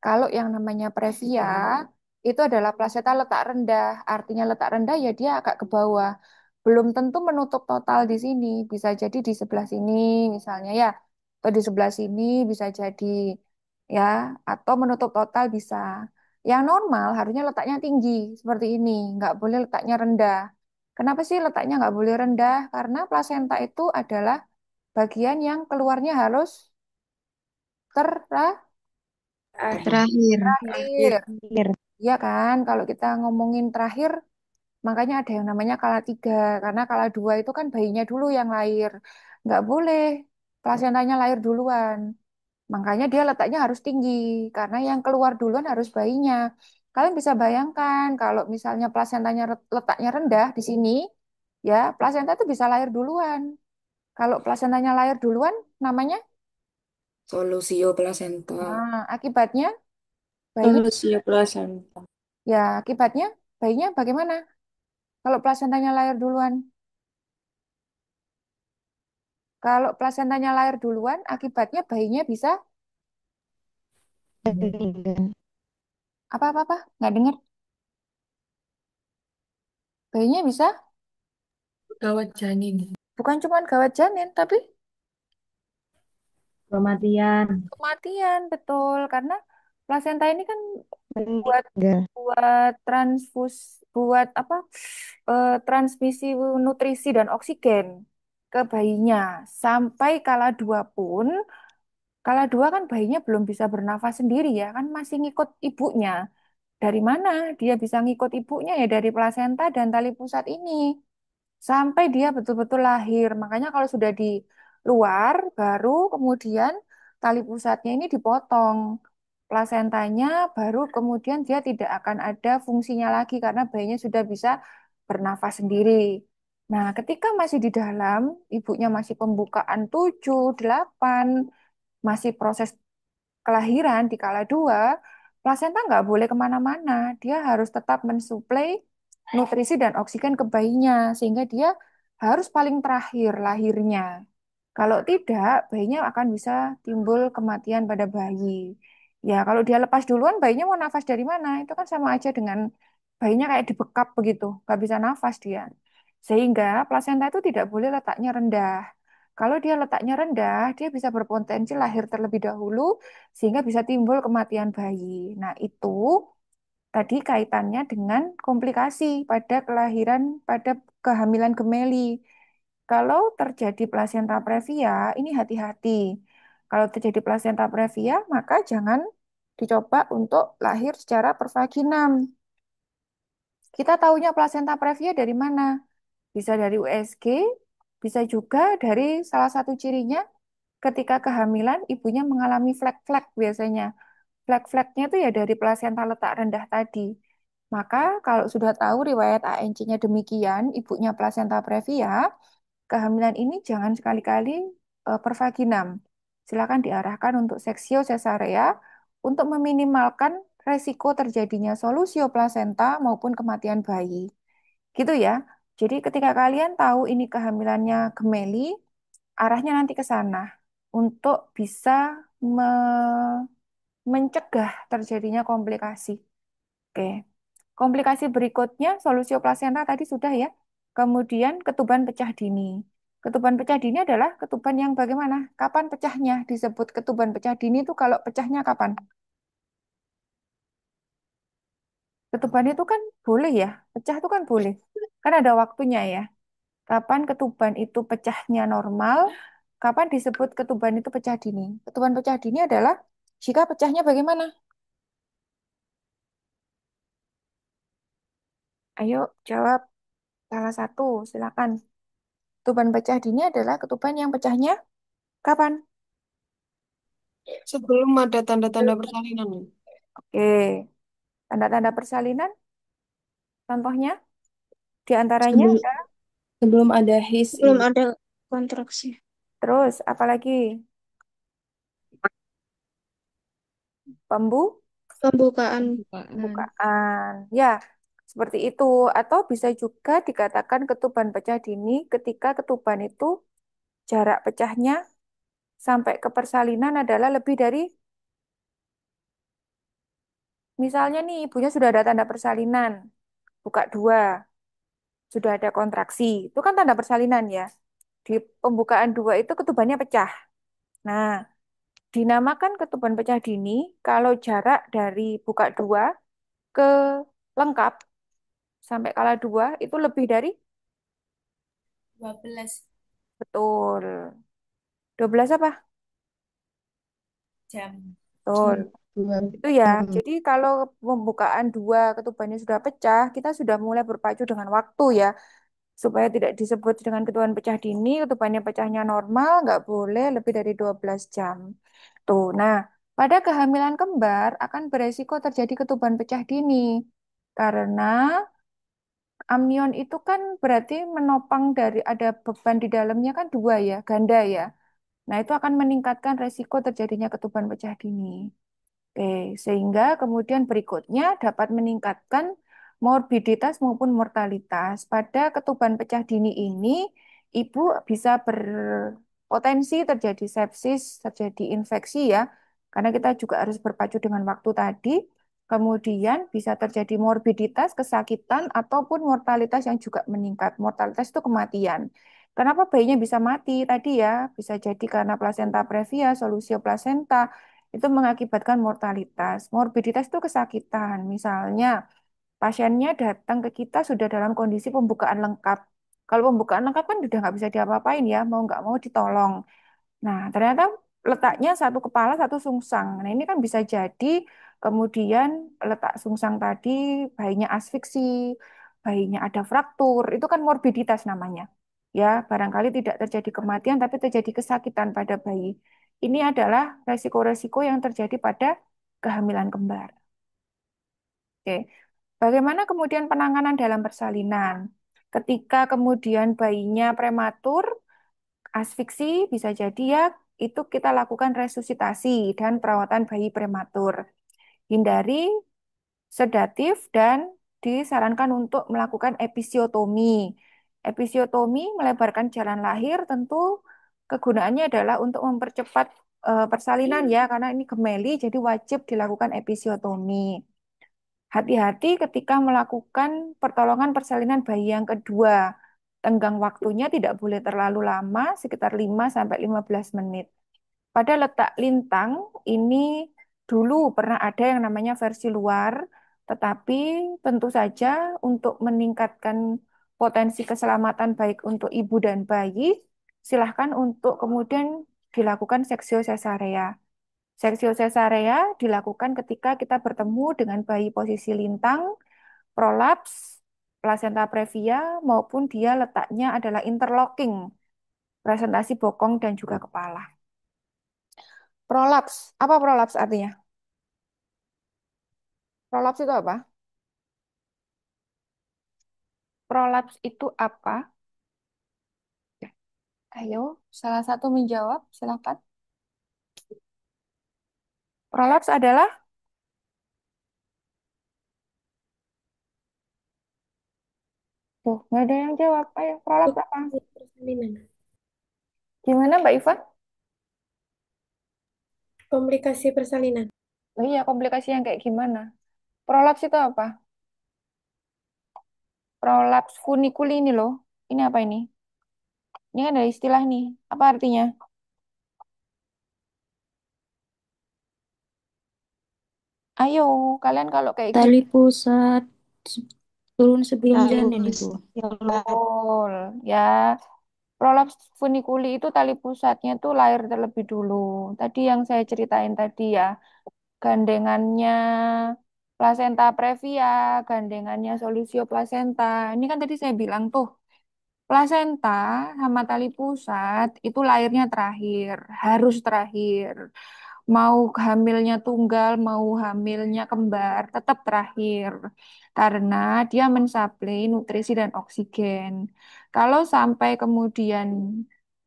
Kalau yang namanya previa itu adalah plasenta letak rendah. Artinya letak rendah ya dia agak ke bawah. Belum tentu menutup total di sini. Bisa jadi di sebelah sini misalnya ya. Atau di sebelah sini bisa jadi ya. Atau menutup total bisa. Yang normal harusnya letaknya tinggi seperti ini. Nggak boleh letaknya rendah. Kenapa sih letaknya nggak boleh rendah? Karena plasenta itu adalah bagian yang keluarnya harus Terakhir. terakhir. Iya kan, kalau kita ngomongin terakhir, makanya ada yang namanya kala tiga. Karena kala dua itu kan bayinya dulu yang lahir. Nggak boleh, plasentanya lahir duluan. Makanya dia letaknya harus tinggi. Karena yang keluar duluan harus bayinya. Kalian bisa bayangkan, kalau misalnya plasentanya letaknya rendah di sini, ya plasenta itu bisa lahir duluan. Kalau plasentanya lahir duluan, namanya, Solusio placenta. nah, akibatnya bayinya, Solusi plasenta. ya akibatnya bayinya bagaimana? Kalau plasentanya lahir duluan, kalau plasentanya lahir duluan, akibatnya bayinya bisa apa? Nggak dengar? Bayinya bisa Gawat janin. bukan cuma gawat janin, tapi Kematian. kematian, betul. Karena plasenta ini kan buat Meninggal. buat buat apa? Transmisi nutrisi dan oksigen ke bayinya. Sampai kala dua pun, kala dua kan bayinya belum bisa bernafas sendiri ya, kan masih ngikut ibunya. Dari mana dia bisa ngikut ibunya ya dari plasenta dan tali pusat ini sampai dia betul-betul lahir. Makanya kalau sudah di luar baru kemudian tali pusatnya ini dipotong. Plasentanya baru kemudian dia tidak akan ada fungsinya lagi karena bayinya sudah bisa bernafas sendiri. Nah, ketika masih di dalam, ibunya masih pembukaan 7, 8, masih proses kelahiran di kala dua, plasenta nggak boleh kemana-mana. Dia harus tetap mensuplai nutrisi dan oksigen ke bayinya, sehingga dia harus paling terakhir lahirnya. Kalau tidak, bayinya akan bisa timbul kematian pada bayi. Ya, kalau dia lepas duluan, bayinya mau nafas dari mana? Itu kan sama aja dengan bayinya kayak dibekap begitu, nggak bisa nafas dia. Sehingga plasenta itu tidak boleh letaknya rendah. Kalau dia letaknya rendah, dia bisa berpotensi lahir terlebih dahulu sehingga bisa timbul kematian bayi. Nah, itu tadi kaitannya dengan komplikasi pada kelahiran, pada kehamilan gemeli. Kalau terjadi plasenta previa, ini hati-hati. Kalau terjadi plasenta previa, maka jangan dicoba untuk lahir secara pervaginam. Kita taunya plasenta previa dari mana? Bisa dari USG, bisa juga dari salah satu cirinya ketika kehamilan ibunya mengalami flek-flek biasanya. Flek-fleknya itu ya dari plasenta letak rendah tadi. Maka kalau sudah tahu riwayat ANC-nya demikian, ibunya plasenta previa, kehamilan ini jangan sekali-kali pervaginam. Silakan diarahkan untuk seksio sesarea untuk meminimalkan resiko terjadinya solusio plasenta maupun kematian bayi. Gitu ya. Jadi ketika kalian tahu ini kehamilannya gemeli, arahnya nanti ke sana untuk bisa mencegah terjadinya komplikasi. Oke. Komplikasi berikutnya, solusio plasenta tadi sudah ya. Kemudian ketuban pecah dini. Ketuban pecah dini adalah ketuban yang bagaimana? Kapan pecahnya? Disebut ketuban pecah dini itu kalau pecahnya kapan? Ketuban itu kan boleh ya, pecah itu kan boleh. Kan ada waktunya ya. Kapan ketuban itu pecahnya normal, kapan disebut ketuban itu pecah dini. Ketuban pecah dini adalah jika pecahnya bagaimana? Ayo jawab salah satu, silakan. Ketuban pecah dini adalah ketuban yang pecahnya kapan? Sebelum ada tanda-tanda persalinan. Oke, tanda-tanda persalinan, contohnya di antaranya Sebelum adalah sebelum ada his Belum ini. ada kontraksi. terus apalagi pembu Pembukaan. Pembukaan. pembukaan. Ya, seperti itu. Atau bisa juga dikatakan ketuban pecah dini ketika ketuban itu jarak pecahnya sampai ke persalinan adalah lebih dari, misalnya nih ibunya sudah ada tanda persalinan, buka dua, sudah ada kontraksi. Itu kan tanda persalinan ya. Di pembukaan dua itu ketubannya pecah. Nah, dinamakan ketuban pecah dini kalau jarak dari buka dua ke lengkap sampai kala dua itu lebih dari 12 betul. 12 apa? jam. Betul. Dua Itu ya. jam. Jadi kalau pembukaan dua ketubannya sudah pecah, kita sudah mulai berpacu dengan waktu ya. Supaya tidak disebut dengan ketuban pecah dini, ketubannya pecahnya normal, nggak boleh lebih dari 12 jam. Tuh, nah, pada kehamilan kembar akan beresiko terjadi ketuban pecah dini. Karena amnion itu kan berarti menopang dari ada beban di dalamnya kan dua ya, ganda ya. Nah, itu akan meningkatkan resiko terjadinya ketuban pecah dini. Oke, sehingga kemudian berikutnya dapat meningkatkan morbiditas maupun mortalitas. Pada ketuban pecah dini ini, ibu bisa berpotensi terjadi sepsis, terjadi infeksi ya, karena kita juga harus berpacu dengan waktu tadi. Kemudian bisa terjadi morbiditas, kesakitan, ataupun mortalitas yang juga meningkat. Mortalitas itu kematian. Kenapa bayinya bisa mati tadi ya? Bisa jadi karena plasenta previa, solusio plasenta, itu mengakibatkan mortalitas. Morbiditas itu kesakitan. Misalnya, pasiennya datang ke kita sudah dalam kondisi pembukaan lengkap. Kalau pembukaan lengkap kan udah nggak bisa diapa-apain ya, mau nggak mau ditolong. Nah, ternyata letaknya satu kepala, satu sungsang. Nah, ini kan bisa jadi kemudian letak sungsang tadi bayinya asfiksi, bayinya ada fraktur, itu kan morbiditas namanya. Ya, barangkali tidak terjadi kematian, tapi terjadi kesakitan pada bayi. Ini adalah resiko-resiko yang terjadi pada kehamilan kembar. Oke. Bagaimana kemudian penanganan dalam persalinan? Ketika kemudian bayinya prematur, asfiksi bisa jadi ya itu kita lakukan resusitasi dan perawatan bayi prematur. Hindari sedatif dan disarankan untuk melakukan episiotomi. Episiotomi melebarkan jalan lahir tentu kegunaannya adalah untuk mempercepat persalinan ya karena ini gemeli jadi wajib dilakukan episiotomi. Hati-hati ketika melakukan pertolongan persalinan bayi yang kedua. Tenggang waktunya tidak boleh terlalu lama, sekitar 5 sampai 15 menit. Pada letak lintang, ini dulu pernah ada yang namanya versi luar. Tetapi tentu saja untuk meningkatkan potensi keselamatan baik untuk ibu dan bayi, silahkan untuk kemudian dilakukan seksio sesarea. Seksio sesarea dilakukan ketika kita bertemu dengan bayi posisi lintang, prolaps, plasenta previa, maupun dia letaknya adalah interlocking, presentasi bokong dan juga kepala. Prolaps, apa prolaps artinya? Prolaps itu apa? Prolaps itu apa? Ayo, salah satu menjawab, silakan. Prolaps adalah, tuh, nggak ada yang jawab. Ayo, prolaps apa? Persalinan. Gimana, Mbak Iva? Komplikasi persalinan. Oh iya, komplikasi yang kayak gimana? Prolaps itu apa? Prolaps funiculi ini loh. Ini apa ini? Ini kan ada istilah nih. Apa artinya? Ayo, kalian kalau kayak gitu. Tali pusat turun sebelum janin, Halus. Ibu. Betul. Ya, prolaps funiculi itu tali pusatnya tuh lahir terlebih dulu. Tadi yang saya ceritain tadi ya. Gandengannya plasenta previa, gandengannya solusio plasenta. Ini kan tadi saya bilang tuh, plasenta sama tali pusat itu lahirnya terakhir, harus terakhir. Mau hamilnya tunggal, mau hamilnya kembar, tetap terakhir. Karena dia mensuplai nutrisi dan oksigen. Kalau sampai kemudian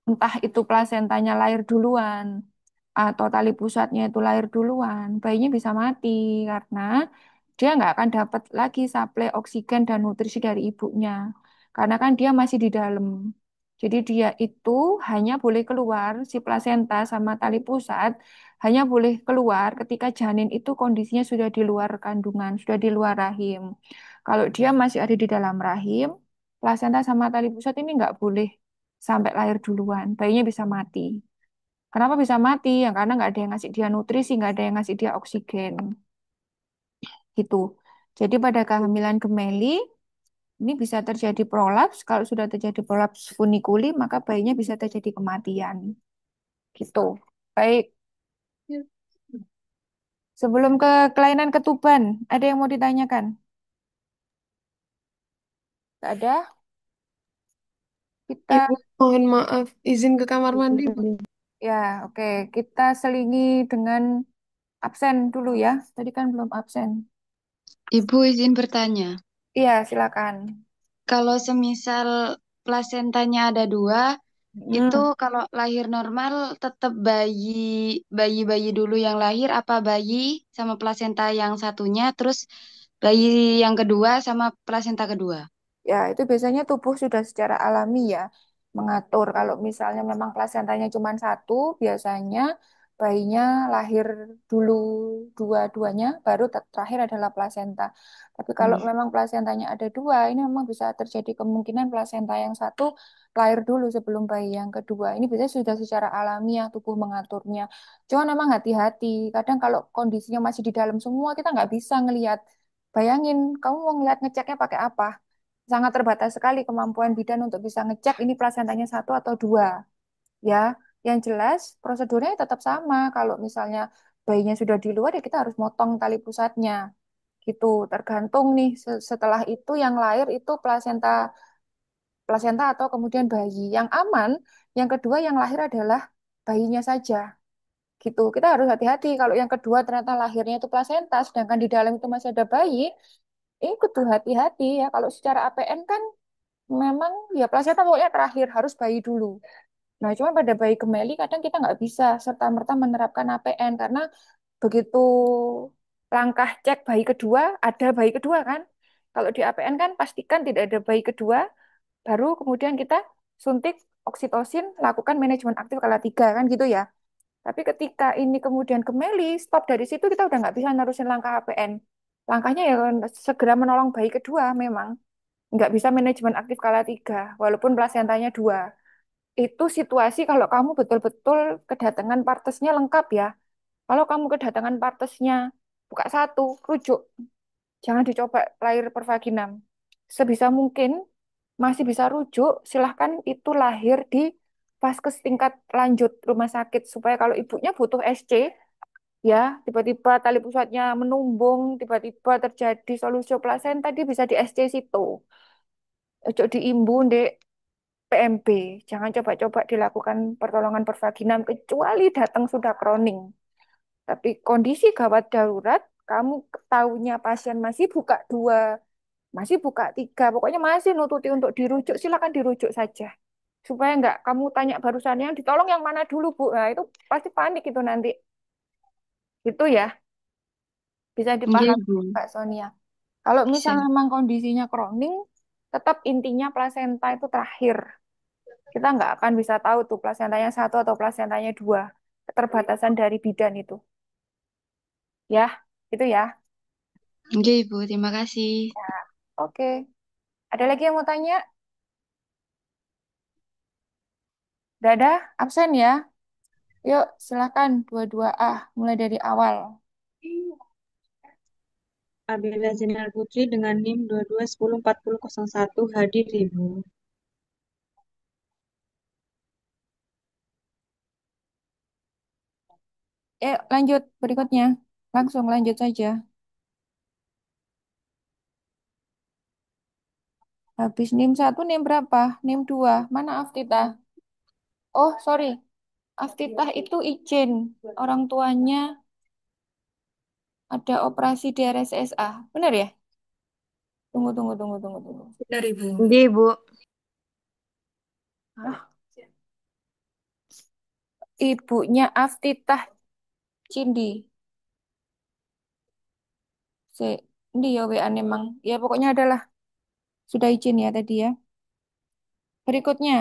entah itu plasentanya lahir duluan, atau tali pusatnya itu lahir duluan, bayinya bisa mati karena dia nggak akan dapat lagi suplai oksigen dan nutrisi dari ibunya. Karena kan dia masih di dalam. Jadi dia itu hanya boleh keluar, si plasenta sama tali pusat hanya boleh keluar ketika janin itu kondisinya sudah di luar kandungan, sudah di luar rahim. Kalau dia masih ada di dalam rahim, plasenta sama tali pusat ini nggak boleh sampai lahir duluan, bayinya bisa mati. Kenapa bisa mati? Ya karena nggak ada yang ngasih dia nutrisi, nggak ada yang ngasih dia oksigen, gitu. Jadi pada kehamilan gemeli, ini bisa terjadi prolaps. Kalau sudah terjadi prolaps funikuli, maka bayinya bisa terjadi kematian, gitu. Baik, sebelum ke kelainan ketuban, ada yang mau ditanyakan? Nggak ada? Kita, Ibu, mohon maaf, izin ke kamar mandi, Bu. ya, oke. Kita selingi dengan absen dulu ya. Tadi kan belum absen. Ibu izin bertanya, Iya, silakan. kalau semisal plasentanya ada dua, itu Hmm. kalau lahir normal tetap bayi-bayi dulu yang lahir, apa bayi sama plasenta yang satunya, terus bayi yang kedua sama plasenta kedua? Ya, itu biasanya tubuh sudah secara alami ya mengatur. Kalau misalnya memang plasentanya cuma satu, biasanya bayinya lahir dulu dua-duanya, baru terakhir adalah plasenta. Tapi kalau memang plasentanya ada dua, ini memang bisa terjadi kemungkinan plasenta yang satu lahir dulu sebelum bayi yang kedua. Ini biasanya sudah secara alamiah tubuh mengaturnya. Cuma memang hati-hati. Kadang kalau kondisinya masih di dalam semua, kita nggak bisa ngelihat. Bayangin, kamu mau ngeliat ngeceknya pakai apa? Sangat terbatas sekali kemampuan bidan untuk bisa ngecek ini plasentanya satu atau dua. Ya, yang jelas prosedurnya tetap sama. Kalau misalnya bayinya sudah di luar, ya kita harus motong tali pusatnya. Gitu, tergantung nih setelah itu yang lahir itu plasenta plasenta atau kemudian bayi. Yang aman, yang kedua yang lahir adalah bayinya saja. Gitu. Kita harus hati-hati kalau yang kedua ternyata lahirnya itu plasenta, sedangkan di dalam itu masih ada bayi. Ini kudu hati-hati ya. Kalau secara APN kan memang ya plasenta pokoknya terakhir harus bayi dulu. Nah, cuma pada bayi gemeli kadang kita nggak bisa serta-merta menerapkan APN karena begitu langkah cek bayi kedua, ada bayi kedua kan. Kalau di APN kan pastikan tidak ada bayi kedua, baru kemudian kita suntik oksitosin, lakukan manajemen aktif skala 3 kan gitu ya. Tapi ketika ini kemudian gemeli, stop dari situ kita udah nggak bisa nerusin langkah APN. Langkahnya ya segera menolong bayi kedua memang nggak bisa manajemen aktif skala 3 walaupun plasentanya 2. Itu situasi kalau kamu betul-betul kedatangan partesnya lengkap ya. Kalau kamu kedatangan partesnya buka satu, rujuk. Jangan dicoba lahir per vaginam. Sebisa mungkin masih bisa rujuk, silahkan itu lahir di vaskes tingkat lanjut rumah sakit supaya kalau ibunya butuh SC, ya tiba-tiba tali pusatnya menumbung, tiba-tiba terjadi solusio plasenta, dia bisa di SC situ. Ojo diimbu ndek PMB. Jangan coba-coba dilakukan pertolongan pervaginam kecuali datang sudah kroning. Tapi kondisi gawat darurat, kamu tahunya pasien masih buka dua, masih buka tiga, pokoknya masih nututi untuk dirujuk, silakan dirujuk saja. Supaya nggak kamu tanya barusan yang ditolong yang mana dulu, Bu. Nah, itu pasti panik itu nanti. Itu ya, bisa Nggih, dipahami, Ibu. Mbak Sonia. Kalau Bisa. misalnya memang kondisinya kroning, tetap intinya plasenta itu terakhir. Kita nggak akan bisa tahu tuh plasentanya satu atau plasentanya dua. Keterbatasan dari bidan itu. Ya, itu ya. Nggih, Ibu. Terima kasih. Oke. Ada lagi yang mau tanya? Dadah, absen ya. Yuk, silakan dua-dua mulai dari awal. Abella Jenar Putri dengan NIM 22104001 hadir Ibu. Lanjut berikutnya. Langsung lanjut saja. Habis NIM satu, NIM berapa? NIM 2. Mana Aftita? Oh, sorry. Aftitah itu izin. Orang tuanya ada operasi di RSSA. Benar ya? Tunggu, tunggu, tunggu, tunggu, tunggu. Benar, Ibu. Nggih, Ibu. Hah? Ibunya Aftitah Cindi. Si, ini ya WA memang. Ya pokoknya adalah sudah izin ya tadi ya. Berikutnya,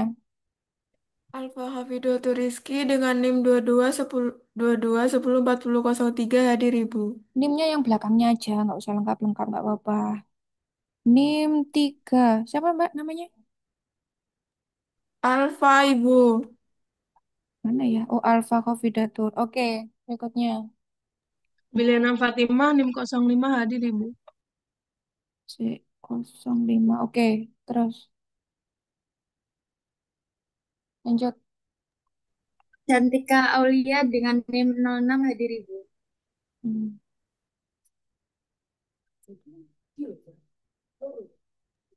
Alfa Hafidul Rizky dengan NIM 22104003 hadir Ibu. NIM-nya yang belakangnya aja, nggak usah lengkap-lengkap, nggak apa-apa. NIM 3. Siapa Mbak namanya? Alfa Ibu. Mana ya? Oh, Alfa Covidatur. Oke, berikutnya. Milena Fatimah NIM 05 hadir Ibu. C05. Oke, terus lanjut. Cantika Aulia dengan NIM 06 hadir Ibu. Hmm.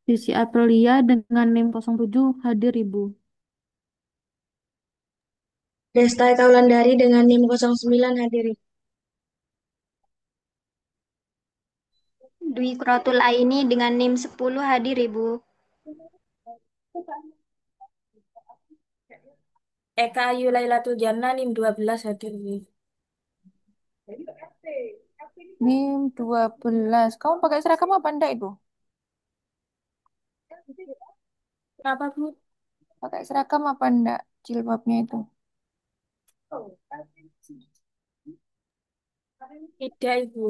Sisi Aprilia dengan NIM 07 hadir Ibu. Desta Kaulandari dengan NIM 09 hadir Ibu. Dwi Kuratul Aini dengan NIM 10 hadir Ibu. Eka Ayu Lailatul Jannah NIM 12 hadir Ibu. NIM 12. Kamu pakai seragam apa enggak itu? Kenapa, Bu? Pakai seragam apa enggak jilbabnya itu? Tidak, Ibu.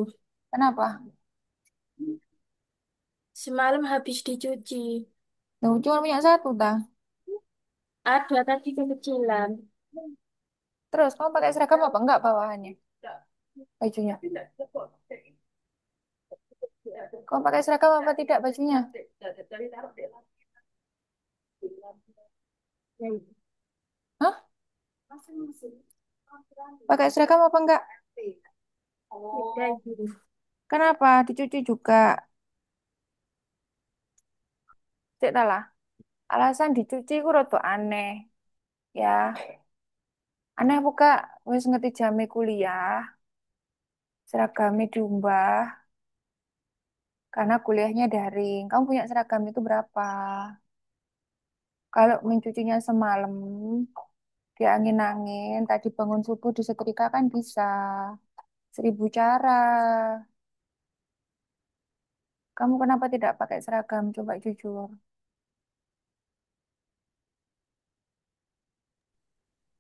Kenapa? Semalam habis dicuci. Loh, cuma punya satu dah. Ada tadi kekecilan. Terus kamu pakai seragam apa enggak bawahannya? Bajunya. Kamu pakai seragam apa tidak bajunya? Hah? Pakai seragam apa enggak? Tidak, Ibu. Kenapa? Dicuci juga. Cek dah lah. Alasan dicuci ku rada aneh. Ya, aneh buka wis ngerti jame kuliah, seragamnya diumbah karena kuliahnya daring. Kamu punya seragam itu berapa? Kalau mencucinya semalam, di angin-angin, tadi bangun subuh disetrika kan bisa. 1000 cara. Kamu kenapa tidak pakai seragam? Coba jujur.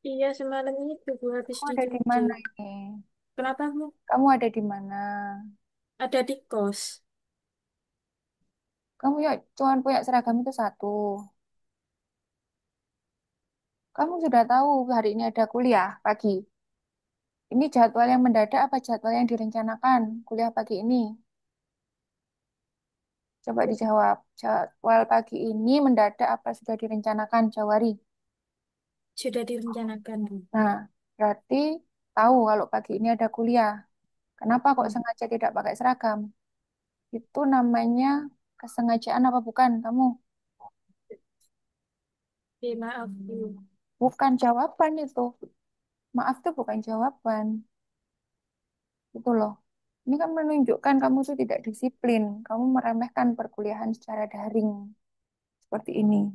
Iya, semalam itu Bu habis Kamu ada di dicuci. mana ini? Kenapa, Bu? Kamu ada di mana? Ada di kos. Kamu ya cuma punya seragam itu satu. Kamu sudah tahu hari ini ada kuliah pagi. Ini jadwal yang mendadak apa jadwal yang direncanakan kuliah pagi ini? Coba dijawab. Jadwal pagi ini mendadak apa sudah direncanakan, Jawari? Sudah direncanakan. Nah, berarti tahu kalau pagi ini ada kuliah. Kenapa kok sengaja tidak pakai seragam? Itu namanya kesengajaan apa bukan kamu? Maaf, Bu. Bukan jawaban itu. Maaf tuh bukan jawaban. Itu loh. Ini kan menunjukkan kamu tuh tidak disiplin. Kamu meremehkan perkuliahan secara daring. Seperti ini.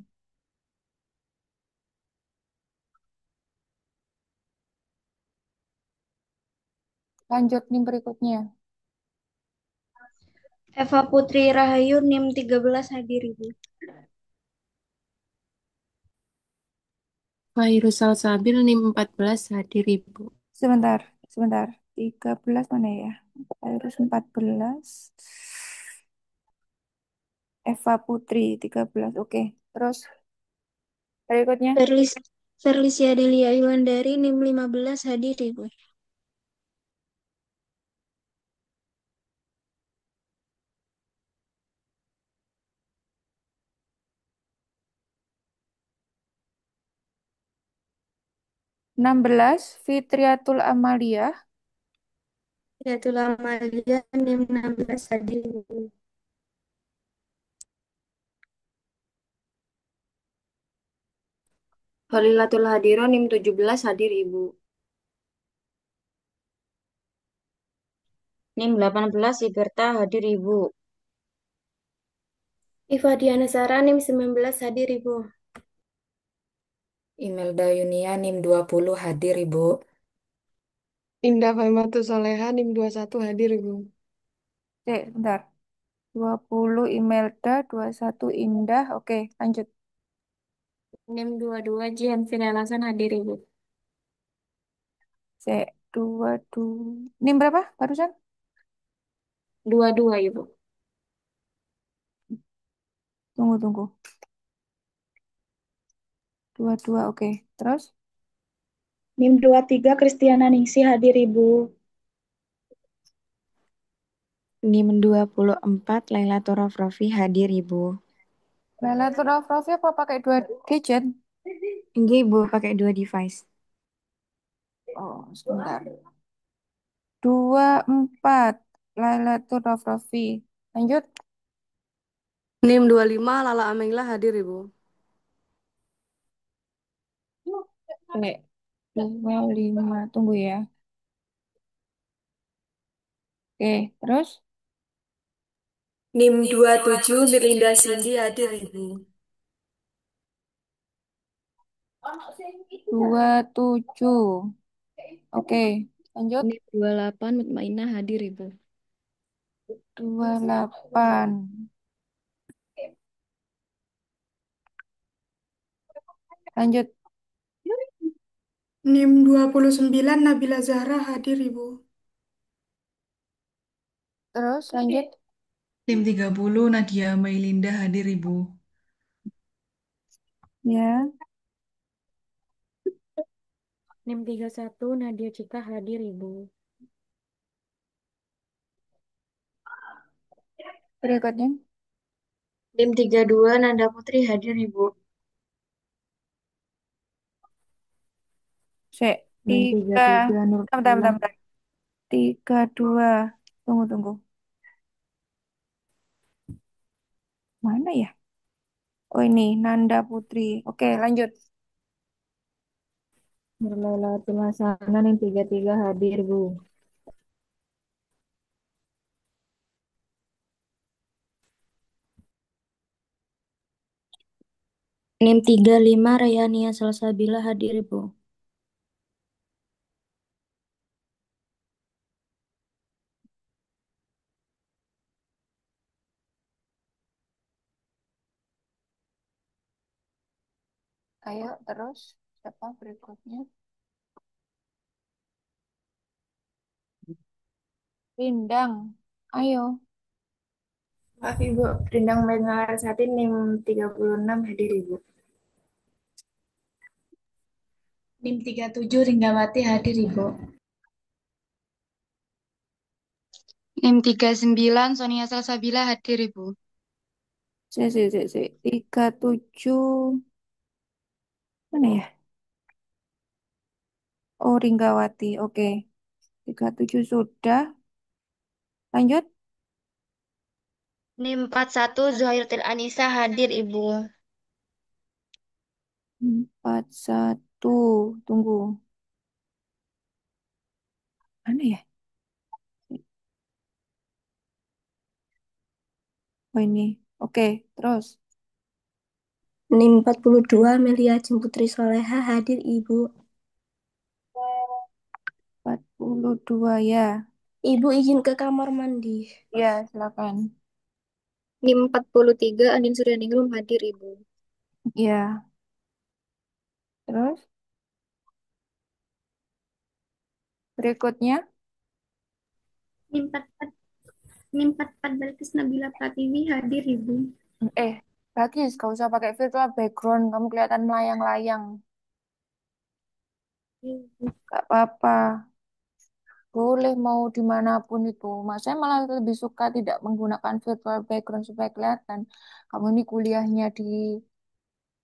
Lanjut nih berikutnya. Eva Putri Rahayu NIM 13 hadir, Ibu. Fairuz Salsabil NIM 14 hadir Ibu. Sebentar, sebentar. 13 mana ya? Harus 14. Eva Putri 13. Oke. Terus berikutnya. Ferlicia Delia Yulandari NIM 15 hadir, Ibu. Enam belas Fitriatul Amalia. Fitriatul Amalia NIM 16 hadir, Ibu. Holilatul Hadiro NIM 17 hadir Ibu. NIM 18 Iberta hadir Ibu. Iva Diana Sara NIM 19 hadir, Ibu. Imelda Yunia NIM 20 hadir Ibu. Indah Faimatu Soleha NIM 21 hadir Ibu. Bentar. 20 Imelda, 21 Indah. Oke, lanjut. NIM 22 Jihan Finalasan hadir, Ibu. 22. NIM berapa barusan? 22, Ibu. Tunggu, tunggu. 22, oke. Terus? NIM 23 Kristiana Ningsih hadir, Ibu. NIM 24 Lailatul Rafrafi hadir Ibu. Lailatul Rafrafi apa pakai 2 gadget? Enggak Ibu, pakai 2 device. Oh, sebentar. 24 Lailatul Rafrafi. Lanjut. NIM 25 Lala Amengla hadir Ibu. Oke. 25. Tunggu ya. Oke, terus? NIM 27 Mirlinda Cindy hadir Ibu. 27. Oke, lanjut. NIM 28 Mutmainah hadir Ibu. 28. Lanjut. NIM 29 Nabila Zahra hadir, Ibu. Terus lanjut. NIM 30 Nadia Mailinda hadir Ibu. Ya. NIM 31 Nadia Cika hadir, Ibu. Berikutnya. NIM 32 Nanda Putri hadir Ibu. NIM 3. 33 Nur Bentar. 32. Tunggu. Mana ya? Oh ini, Nanda Putri. Oke, lanjut. Lailatul Hasanah NIM 33 hadir Bu. NIM 35 Rayania Salsabila hadir, Ibu. Ayo, terus. Siapa berikutnya? Rindang. Ayo. Maaf Ibu, Rindang Larasati NIM 36 hadir Ibu. NIM 37 Ringgawati hadir Ibu. NIM 39 Sonia Salsabila hadir Ibu. Si. 37. Mana ya? Oh, Ringgawati. Oke. 37 sudah. Lanjut. NIM 41 Zuhairtil Anisa hadir Ibu. 41. Tunggu. Mana ya? Oh, ini. Oke, terus. NIM 42 Melia Jemputri Soleha hadir Ibu. 42 ya. Ibu izin ke kamar mandi. Ya, silakan. NIM 43 Andin Suryaningrum hadir Ibu. Ya. Terus berikutnya. NIM 44 NIM 44 Balkis Nabila Pratiwi hadir Ibu. Bagus, gak usah pakai virtual background. Kamu kelihatan melayang-layang. Gak apa-apa. Boleh mau dimanapun itu. Mas, saya malah lebih suka tidak menggunakan virtual background supaya kelihatan. Kamu ini kuliahnya di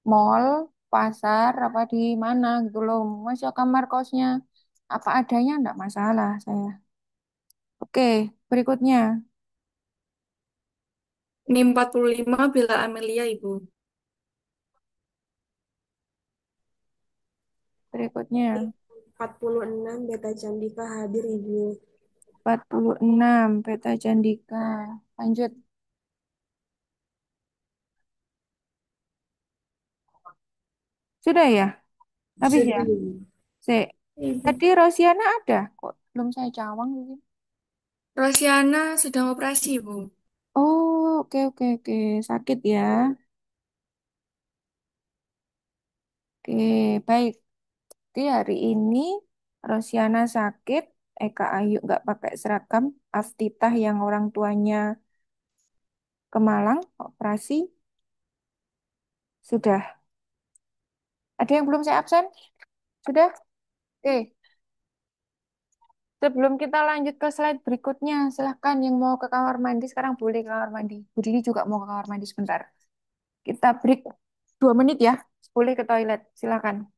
mall, pasar, apa di mana gitu loh. Masih kamar kosnya apa adanya enggak masalah saya. Oke, berikutnya. NIM 45 Bella Amelia, Ibu. Berikutnya. 46 Beta Candika hadir Ibu. 46 Beta Candika. Lanjut. Sudah ya? Habis ya? Sik. Tadi Rosiana ada kok. Belum saya cawang gitu. Rosiana sedang operasi, Ibu. Oh, oke. Sakit ya. Oke, baik. Jadi hari ini Rosiana sakit, Eka Ayu nggak pakai seragam, Aftitah yang orang tuanya ke Malang operasi sudah. Ada yang belum saya absen? Sudah? Oke. Sebelum kita lanjut ke slide berikutnya, silahkan yang mau ke kamar mandi sekarang boleh ke kamar mandi. Budini juga mau ke kamar mandi sebentar. Kita break 2 menit ya. Boleh ke toilet, silahkan.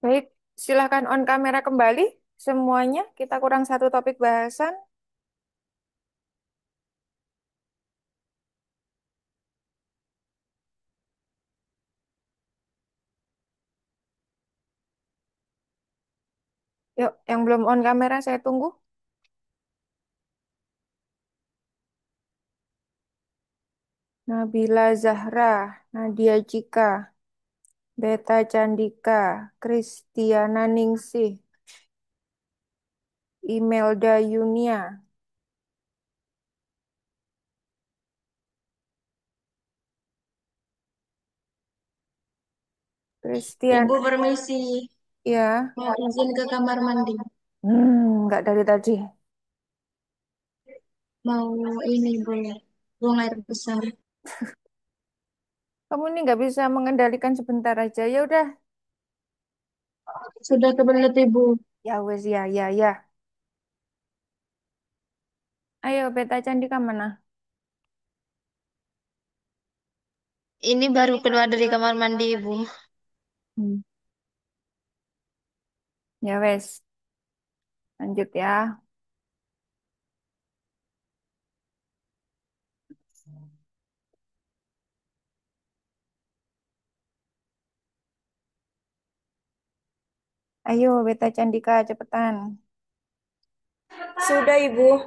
Baik, silakan on kamera kembali semuanya. Kita kurang satu topik bahasan. Yuk, yang belum on kamera saya tunggu. Nabila Zahra, Nadia Cika, Beta Candika, Kristiana Ningsih, Imelda Yunia, Christian, Ibu permisi, ya, mau izin ke kamar mandi. nggak dari tadi. Mau ini boleh, buang air besar. Kamu ini nggak bisa mengendalikan sebentar aja. Ya udah, Sudah kebelet Ibu. ya wes ya, ya, ya. Ayo, Beta Candika mana? Ini baru keluar dari kamar mandi Ibu. Hmm. Ya wes, lanjut ya. Ayo, Beta Candika, cepetan. Sudah, Ibu.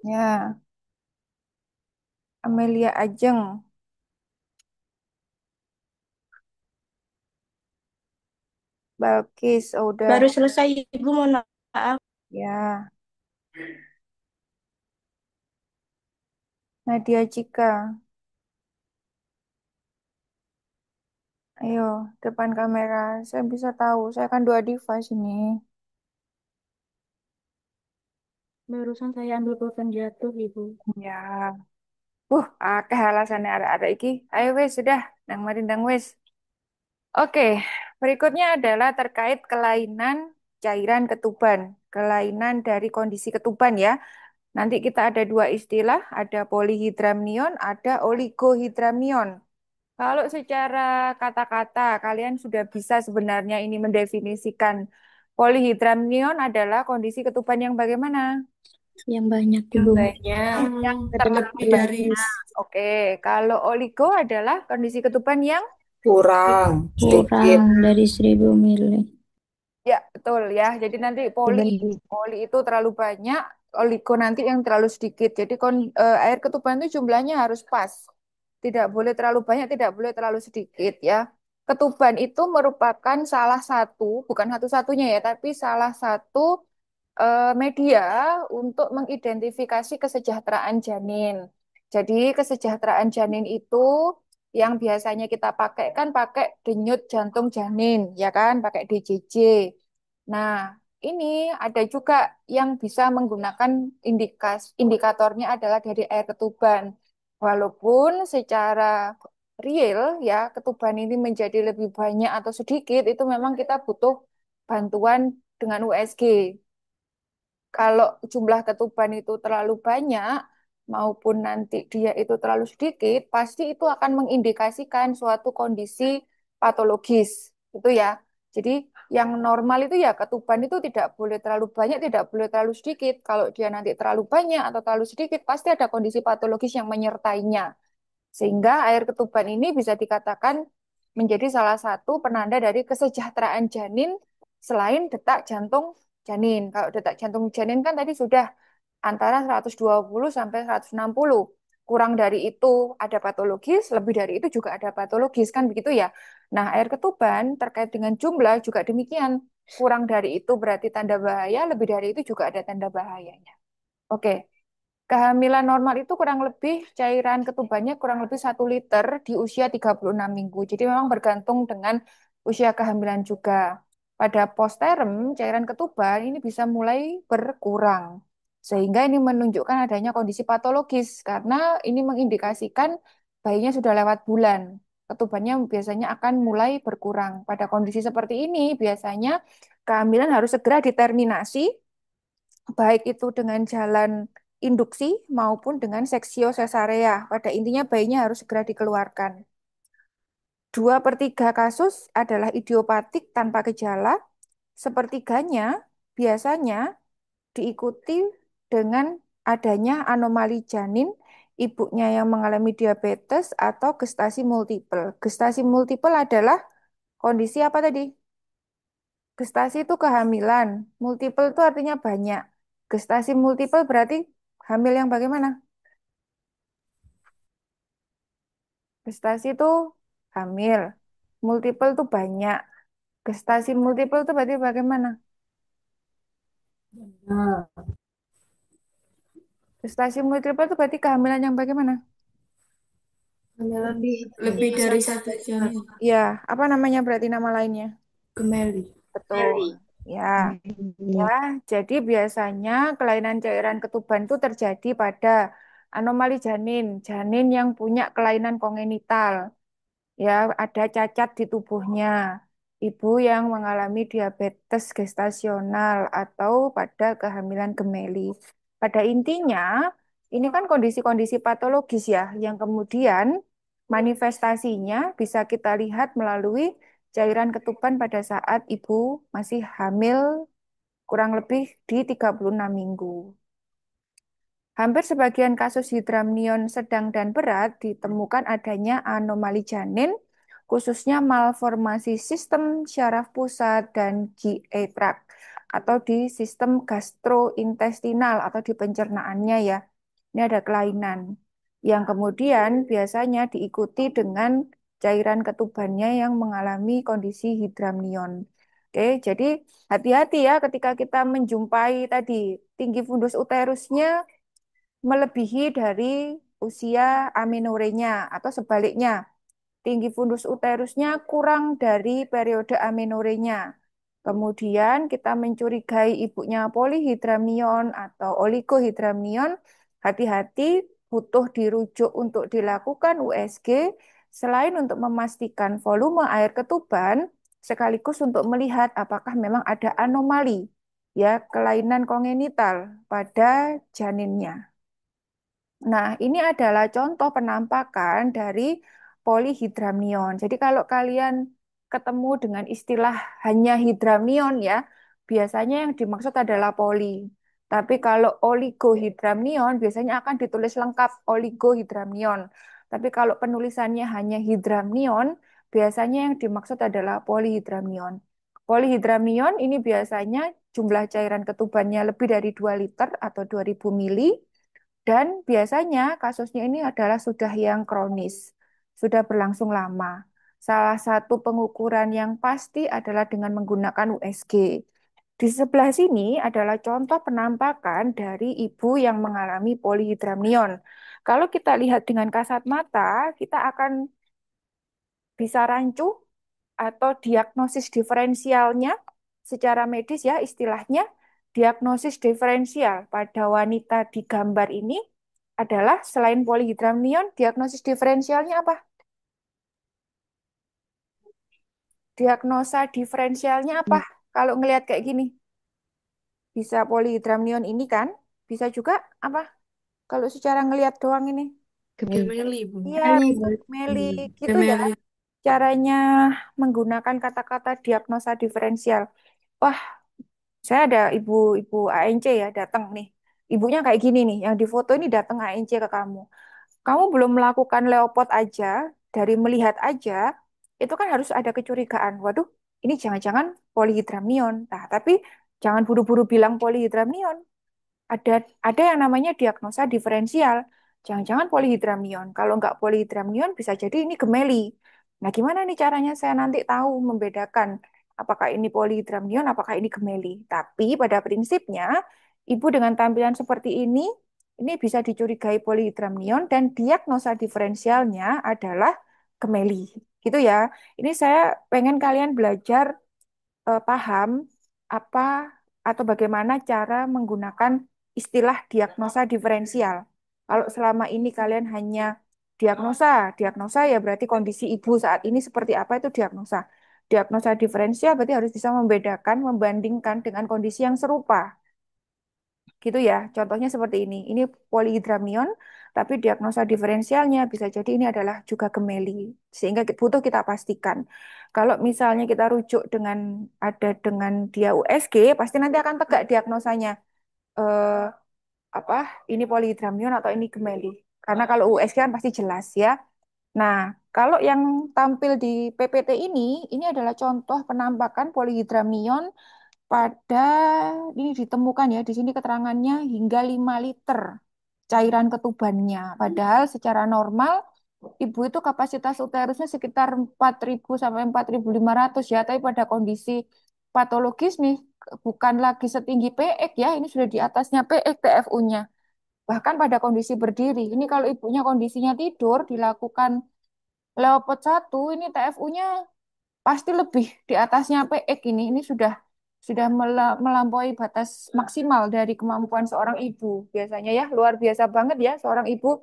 Ya, Amelia Ajeng, Balkis, oh, udah. Baru selesai Ibu, mohon maaf. Ya, Nadia Cika. Ayo, depan kamera. Saya bisa tahu, saya kan dua device ini. Barusan saya ambil pulpen jatuh, Ibu. Ya, akeh alasannya ada iki. Ayo wes, sudah. Nang mari ndang wes. Oke, berikutnya adalah terkait kelainan cairan ketuban. Kelainan dari kondisi ketuban ya. Nanti kita ada dua istilah, ada polihidramnion, ada oligohidramnion. Kalau secara kata-kata, kalian sudah bisa sebenarnya ini mendefinisikan polihidramnion adalah kondisi ketuban yang bagaimana? Yang banyak, Yang Ibu. banyak, Yang lebih dari Oke, kalau oligo adalah kondisi ketuban yang Kurang, sedikit. Kurang dari 1000 mili. ya betul ya. Jadi nanti poli itu terlalu banyak, oligo nanti yang terlalu sedikit. Jadi air ketuban itu jumlahnya harus pas. Tidak boleh terlalu banyak, tidak boleh terlalu sedikit ya. Ketuban itu merupakan salah satu, bukan satu-satunya ya, tapi salah satu media untuk mengidentifikasi kesejahteraan janin. Jadi kesejahteraan janin itu yang biasanya kita pakai kan pakai denyut jantung janin, ya kan, pakai DJJ. Nah, ini ada juga yang bisa menggunakan indikatornya adalah dari air ketuban. Walaupun secara real ya ketuban ini menjadi lebih banyak atau sedikit itu memang kita butuh bantuan dengan USG. Kalau jumlah ketuban itu terlalu banyak maupun nanti dia itu terlalu sedikit, pasti itu akan mengindikasikan suatu kondisi patologis. Itu ya. Jadi yang normal itu ya ketuban itu tidak boleh terlalu banyak, tidak boleh terlalu sedikit. Kalau dia nanti terlalu banyak atau terlalu sedikit, pasti ada kondisi patologis yang menyertainya. Sehingga air ketuban ini bisa dikatakan menjadi salah satu penanda dari kesejahteraan janin selain detak jantung janin. Kalau detak jantung janin kan tadi sudah antara 120 sampai 160. Kurang dari itu ada patologis, lebih dari itu juga ada patologis kan begitu ya. Nah, air ketuban terkait dengan jumlah juga demikian. Kurang dari itu berarti tanda bahaya, lebih dari itu juga ada tanda bahayanya. Oke. Kehamilan normal itu kurang lebih cairan ketubannya kurang lebih 1 liter di usia 36 minggu. Jadi memang bergantung dengan usia kehamilan juga. Pada postpartum, cairan ketuban ini bisa mulai berkurang. Sehingga ini menunjukkan adanya kondisi patologis karena ini mengindikasikan bayinya sudah lewat bulan. Ketubannya biasanya akan mulai berkurang. Pada kondisi seperti ini biasanya kehamilan harus segera diterminasi baik itu dengan jalan induksi maupun dengan seksio sesarea. Pada intinya bayinya harus segera dikeluarkan. 2/3 kasus adalah idiopatik tanpa gejala, sepertiganya biasanya diikuti dengan adanya anomali janin, ibunya yang mengalami diabetes atau gestasi multiple. Gestasi multiple adalah kondisi apa tadi? Gestasi itu kehamilan, multiple itu artinya banyak. Gestasi multiple berarti hamil yang bagaimana? Gestasi itu hamil, multiple itu banyak. Gestasi multiple itu berarti bagaimana? Nah, Gestasi multiple itu berarti kehamilan yang bagaimana? Kehamilan Lebih lebih dari dari satu satu janin. Ya, apa namanya berarti nama lainnya? Gemeli. Betul. Ya. Ya, jadi biasanya kelainan cairan ketuban itu terjadi pada anomali janin, janin yang punya kelainan kongenital. Ya, ada cacat di tubuhnya. Ibu yang mengalami diabetes gestasional atau pada kehamilan gemeli. Pada intinya, ini kan kondisi-kondisi patologis ya, yang kemudian manifestasinya bisa kita lihat melalui cairan ketuban pada saat ibu masih hamil kurang lebih di 36 minggu. Hampir sebagian kasus hidramnion sedang dan berat ditemukan adanya anomali janin, khususnya malformasi sistem syaraf pusat dan GI tract, atau di sistem gastrointestinal atau di pencernaannya ya. Ini ada kelainan yang kemudian biasanya diikuti dengan cairan ketubannya yang mengalami kondisi hidramnion. Oke, jadi hati-hati ya ketika kita menjumpai tadi tinggi fundus uterusnya melebihi dari usia amenorenya atau sebaliknya. Tinggi fundus uterusnya kurang dari periode amenorenya. Kemudian kita mencurigai ibunya polihidramnion atau oligohidramnion, hati-hati butuh dirujuk untuk dilakukan USG selain untuk memastikan volume air ketuban sekaligus untuk melihat apakah memang ada anomali ya kelainan kongenital pada janinnya. Nah, ini adalah contoh penampakan dari polihidramnion. Jadi kalau kalian ketemu dengan istilah hanya hidramnion ya, biasanya yang dimaksud adalah poli. Tapi kalau oligohidramnion biasanya akan ditulis lengkap oligohidramnion. Tapi kalau penulisannya hanya hidramnion, biasanya yang dimaksud adalah polihidramnion. Polihidramnion ini biasanya jumlah cairan ketubannya lebih dari 2 liter atau 2000 mili. Dan biasanya kasusnya ini adalah sudah yang kronis, sudah berlangsung lama. Salah satu pengukuran yang pasti adalah dengan menggunakan USG. Di sebelah sini adalah contoh penampakan dari ibu yang mengalami polihidramnion. Kalau kita lihat dengan kasat mata, kita akan bisa rancu atau diagnosis diferensialnya secara medis ya istilahnya diagnosis diferensial pada wanita di gambar ini adalah selain polihidramnion diagnosis diferensialnya apa? Diagnosa diferensialnya apa? Kalau ngelihat kayak gini bisa polihidramnion ini kan bisa juga apa? Kalau secara ngelihat doang ini Gemeli, Bu. iya Gemeli. Meli gitu ya Gemeli. caranya menggunakan kata-kata diagnosa diferensial. Wah, saya ada ibu-ibu ANC ya datang nih. Ibunya kayak gini nih, yang di foto ini datang ANC ke kamu. Kamu belum melakukan leopard aja, dari melihat aja, itu kan harus ada kecurigaan. Waduh, ini jangan-jangan polihidramnion. Nah, tapi jangan buru-buru bilang polihidramnion. Ada yang namanya diagnosa diferensial. Jangan-jangan polihidramnion. Kalau nggak polihidramnion bisa jadi ini gemeli. Nah, gimana nih caranya saya nanti tahu membedakan apakah ini polihidramnion, apakah ini gemeli. Tapi pada prinsipnya, ibu dengan tampilan seperti ini bisa dicurigai polihidramnion dan diagnosa diferensialnya adalah gemeli. Gitu ya. Ini saya pengen kalian belajar paham apa atau bagaimana cara menggunakan istilah diagnosa diferensial. Kalau selama ini kalian hanya diagnosa, diagnosa ya berarti kondisi ibu saat ini seperti apa itu diagnosa. Diagnosa diferensial berarti harus bisa membedakan, membandingkan dengan kondisi yang serupa. Gitu ya. Contohnya seperti ini. Ini polihidramnion, tapi diagnosa diferensialnya bisa jadi ini adalah juga gemeli. Sehingga butuh kita pastikan. Kalau misalnya kita rujuk dengan ada dengan dia USG, pasti nanti akan tegak diagnosanya. Eh, apa? Ini polihidramnion atau ini gemeli. Karena kalau USG kan pasti jelas ya. Nah, kalau yang tampil di PPT ini adalah contoh penampakan polihidramnion pada ini ditemukan ya di sini keterangannya hingga 5 liter cairan ketubannya. Padahal secara normal ibu itu kapasitas uterusnya sekitar 4.000 sampai 4.500 ya, tapi pada kondisi patologis nih bukan lagi setinggi PX ya, ini sudah di atasnya PX TFU-nya. Bahkan pada kondisi berdiri. Ini kalau ibunya kondisinya tidur dilakukan Leopard 1 ini TFU-nya pasti lebih di atasnya PX ini. Ini sudah melampaui batas maksimal dari kemampuan seorang ibu. Biasanya ya luar biasa banget ya seorang ibu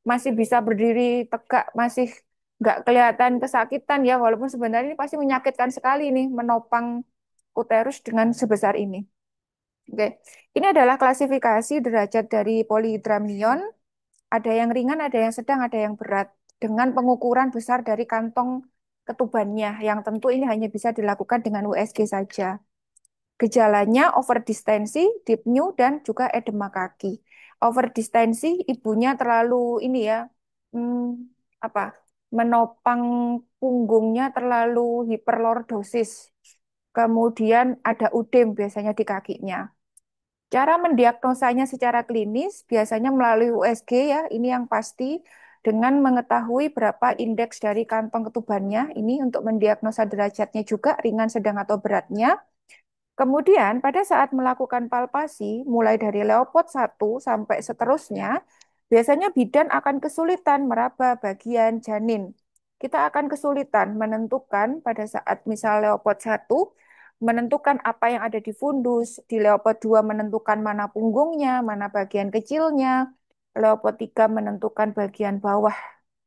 masih bisa berdiri tegak, masih nggak kelihatan kesakitan ya, walaupun sebenarnya ini pasti menyakitkan sekali nih menopang uterus dengan sebesar ini. Oke, ini adalah klasifikasi derajat dari polihidramnion. Ada yang ringan, ada yang sedang, ada yang berat. Dengan pengukuran besar dari kantong ketubannya, yang tentu ini hanya bisa dilakukan dengan USG saja. Gejalanya overdistensi, dyspnea, dan juga edema kaki. Overdistensi, ibunya terlalu ini ya, apa? Menopang punggungnya terlalu hiperlordosis. Kemudian ada udem biasanya di kakinya. Cara mendiagnosanya secara klinis biasanya melalui USG ya, ini yang pasti dengan mengetahui berapa indeks dari kantong ketubannya, ini untuk mendiagnosa derajatnya juga ringan, sedang atau beratnya. Kemudian pada saat melakukan palpasi, mulai dari Leopard 1 sampai seterusnya, biasanya bidan akan kesulitan meraba bagian janin. Kita akan kesulitan menentukan pada saat misal Leopard 1, menentukan apa yang ada di fundus, di Leopard 2 menentukan mana punggungnya, mana bagian kecilnya, Leopard 3 menentukan bagian bawah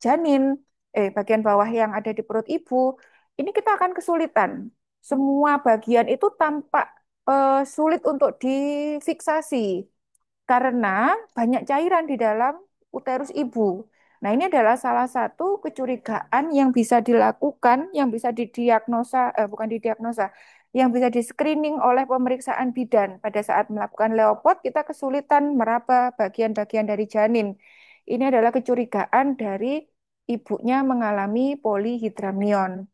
janin, bagian bawah yang ada di perut ibu. Ini kita akan kesulitan. Semua bagian itu tampak sulit untuk difiksasi karena banyak cairan di dalam uterus ibu. Nah, ini adalah salah satu kecurigaan yang bisa dilakukan, yang bisa didiagnosa, bukan didiagnosa, yang bisa di-screening oleh pemeriksaan bidan. Pada saat melakukan leopard, kita kesulitan meraba bagian-bagian dari janin. Ini adalah kecurigaan dari ibunya mengalami polihidramnion.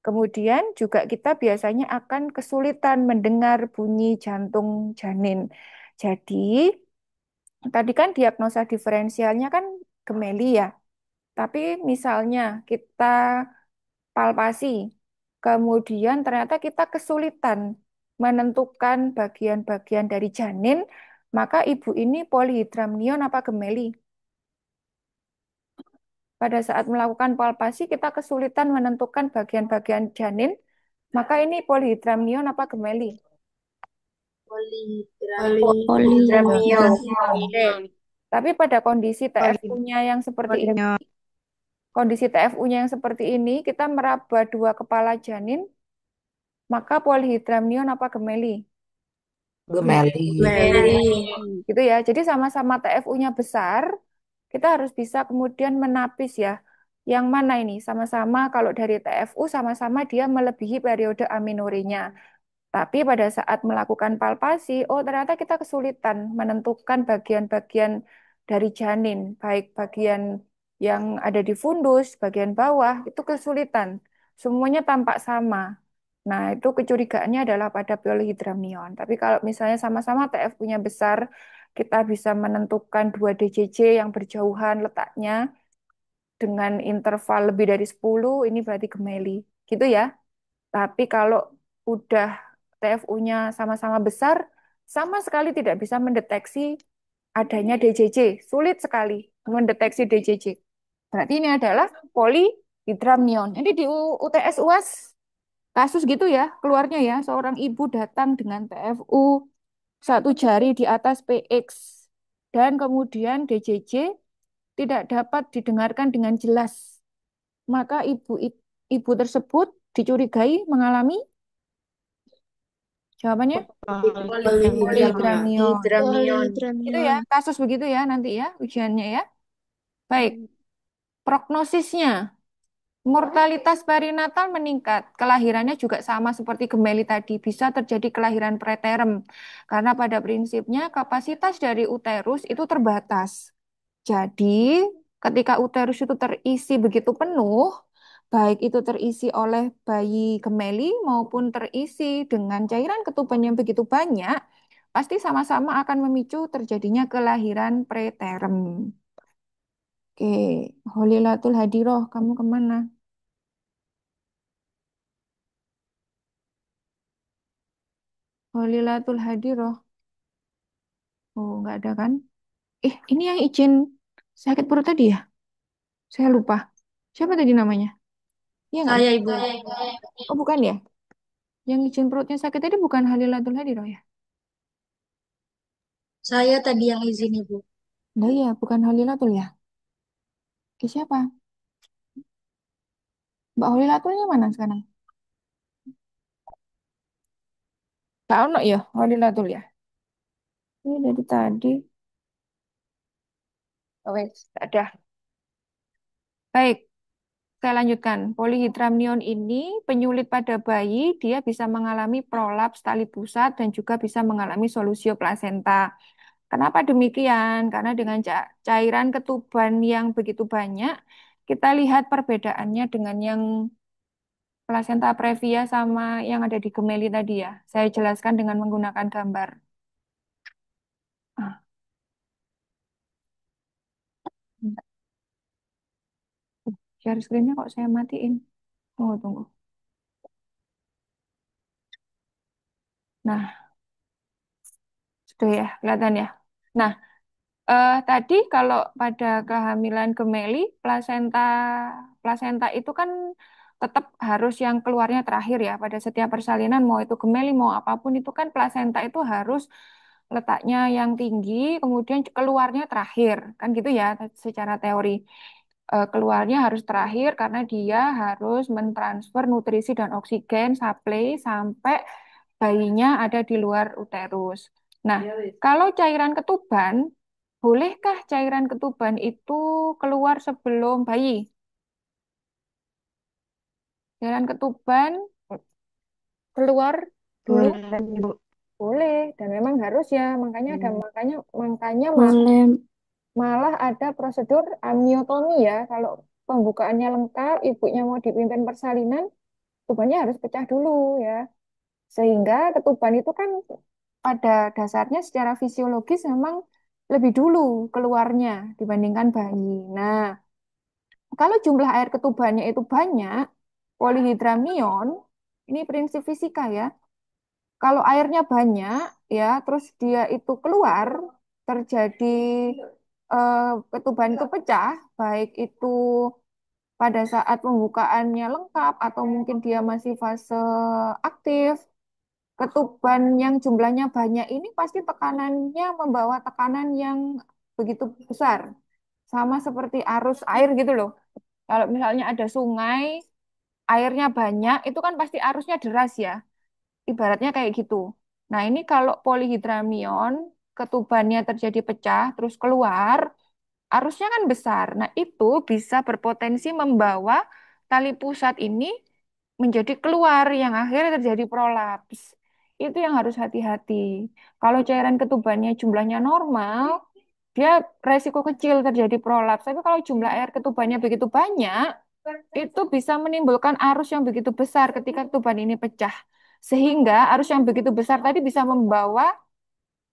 Kemudian juga kita biasanya akan kesulitan mendengar bunyi jantung janin. Jadi, tadi kan diagnosa diferensialnya kan gemeli ya. Tapi misalnya kita palpasi, kemudian ternyata kita kesulitan menentukan bagian-bagian dari janin, maka ibu ini polihidramnion apa gemeli? Pada saat melakukan palpasi, kita kesulitan menentukan bagian-bagian janin, maka ini polihidramnion apa gemeli? Polihidramnion. Oke. Tapi pada kondisi TFU-nya yang seperti ini, kita meraba dua kepala janin, maka polihidramnion apa gemeli? Gemeli. Gitu ya. Jadi sama-sama TFU-nya besar, kita harus bisa kemudian menapis ya. Yang mana ini? Sama-sama kalau dari TFU sama-sama dia melebihi periode amenorenya. Tapi pada saat melakukan palpasi, oh ternyata kita kesulitan menentukan bagian-bagian dari janin, baik bagian yang ada di fundus, bagian bawah, itu kesulitan. Semuanya tampak sama. Nah, itu kecurigaannya adalah pada polihidramnion. Tapi kalau misalnya sama-sama TF-nya besar, kita bisa menentukan 2 DJJ yang berjauhan letaknya dengan interval lebih dari 10, ini berarti gemeli. Gitu ya. Tapi kalau udah TFU-nya sama-sama besar, sama sekali tidak bisa mendeteksi adanya DJJ. Sulit sekali mendeteksi DJJ. Berarti ini adalah polihidramnion. Ini di UTS UAS kasus gitu ya, keluarnya ya, seorang ibu datang dengan TFU satu jari di atas PX dan kemudian DJJ tidak dapat didengarkan dengan jelas. Maka ibu tersebut dicurigai mengalami Jawabannya Polyhydramion. polyhydramnion. Itu ya, Polyhydramion. kasus begitu ya nanti ya ujiannya ya. Baik, prognosisnya. Mortalitas perinatal meningkat. Kelahirannya juga sama seperti gemeli tadi. Bisa terjadi kelahiran preterm. Karena pada prinsipnya kapasitas dari uterus itu terbatas. Jadi, ketika uterus itu terisi begitu penuh, baik itu terisi oleh bayi gemeli maupun terisi dengan cairan ketuban yang begitu banyak, pasti sama-sama akan memicu terjadinya kelahiran preterm. Oke, Holilatul Hadiroh, kamu kemana? Holilatul Hadiroh. Oh, nggak ada kan? Ini yang izin sakit perut tadi ya? Saya lupa. Siapa tadi namanya? Iya nggak? Saya, Ibu. Oh, bukan ya? Yang izin perutnya sakit tadi bukan Halilatul Hadiroh ya? Saya tadi yang izin, Ibu. Nah, iya, bukan Halilatul ya? Siapa? Mbak Halilatulnya mana sekarang? Kak Ono ya, Halilatul ya? Ini dari tadi. Oh, wes, ada. Baik, saya lanjutkan. Polyhydramnion ini penyulit pada bayi, dia bisa mengalami prolaps tali pusat dan juga bisa mengalami solusio plasenta. Kenapa demikian? Karena dengan cairan ketuban yang begitu banyak, kita lihat perbedaannya dengan yang plasenta previa sama yang ada di gemeli tadi ya. Saya jelaskan dengan menggunakan gambar. Ah, share screen-nya kok saya matiin. Tunggu, tunggu. Nah, sudah ya, kelihatan ya. Nah, tadi kalau pada kehamilan gemeli, plasenta plasenta itu kan tetap harus yang keluarnya terakhir ya. Pada setiap persalinan, mau itu gemeli, mau apapun itu kan plasenta itu harus letaknya yang tinggi, kemudian keluarnya terakhir. Kan gitu ya, secara teori. Keluarnya harus terakhir karena dia harus mentransfer nutrisi dan oksigen, supply, sampai bayinya ada di luar uterus. Nah, kalau cairan ketuban, bolehkah cairan ketuban itu keluar sebelum bayi? Cairan ketuban keluar dulu Boleh, Ibu. boleh dan memang harus ya. Makanya ada makanya Boleh. malah ada prosedur amniotomi ya. Kalau pembukaannya lengkap, ibunya mau dipimpin persalinan, ketubannya harus pecah dulu ya. Sehingga ketuban itu kan pada dasarnya secara fisiologis memang lebih dulu keluarnya dibandingkan bayi. Nah, kalau jumlah air ketubannya itu banyak, polyhydramnion, ini prinsip fisika ya. Kalau airnya banyak, ya, terus dia itu keluar, terjadi ketuban itu pecah, baik itu pada saat pembukaannya lengkap atau mungkin dia masih fase aktif, ketuban yang jumlahnya banyak ini pasti tekanannya membawa tekanan yang begitu besar. Sama seperti arus air gitu loh. Kalau misalnya ada sungai, airnya banyak, itu kan pasti arusnya deras ya. Ibaratnya kayak gitu. Nah, ini kalau polyhydramnion, ketubannya terjadi pecah, terus keluar, arusnya kan besar. Nah, itu bisa berpotensi membawa tali pusat ini menjadi keluar, yang akhirnya terjadi prolaps. Itu yang harus hati-hati. Kalau cairan ketubannya jumlahnya normal, dia resiko kecil terjadi prolaps. Tapi kalau jumlah air ketubannya begitu banyak, itu bisa menimbulkan arus yang begitu besar ketika ketuban ini pecah. Sehingga arus yang begitu besar tadi bisa membawa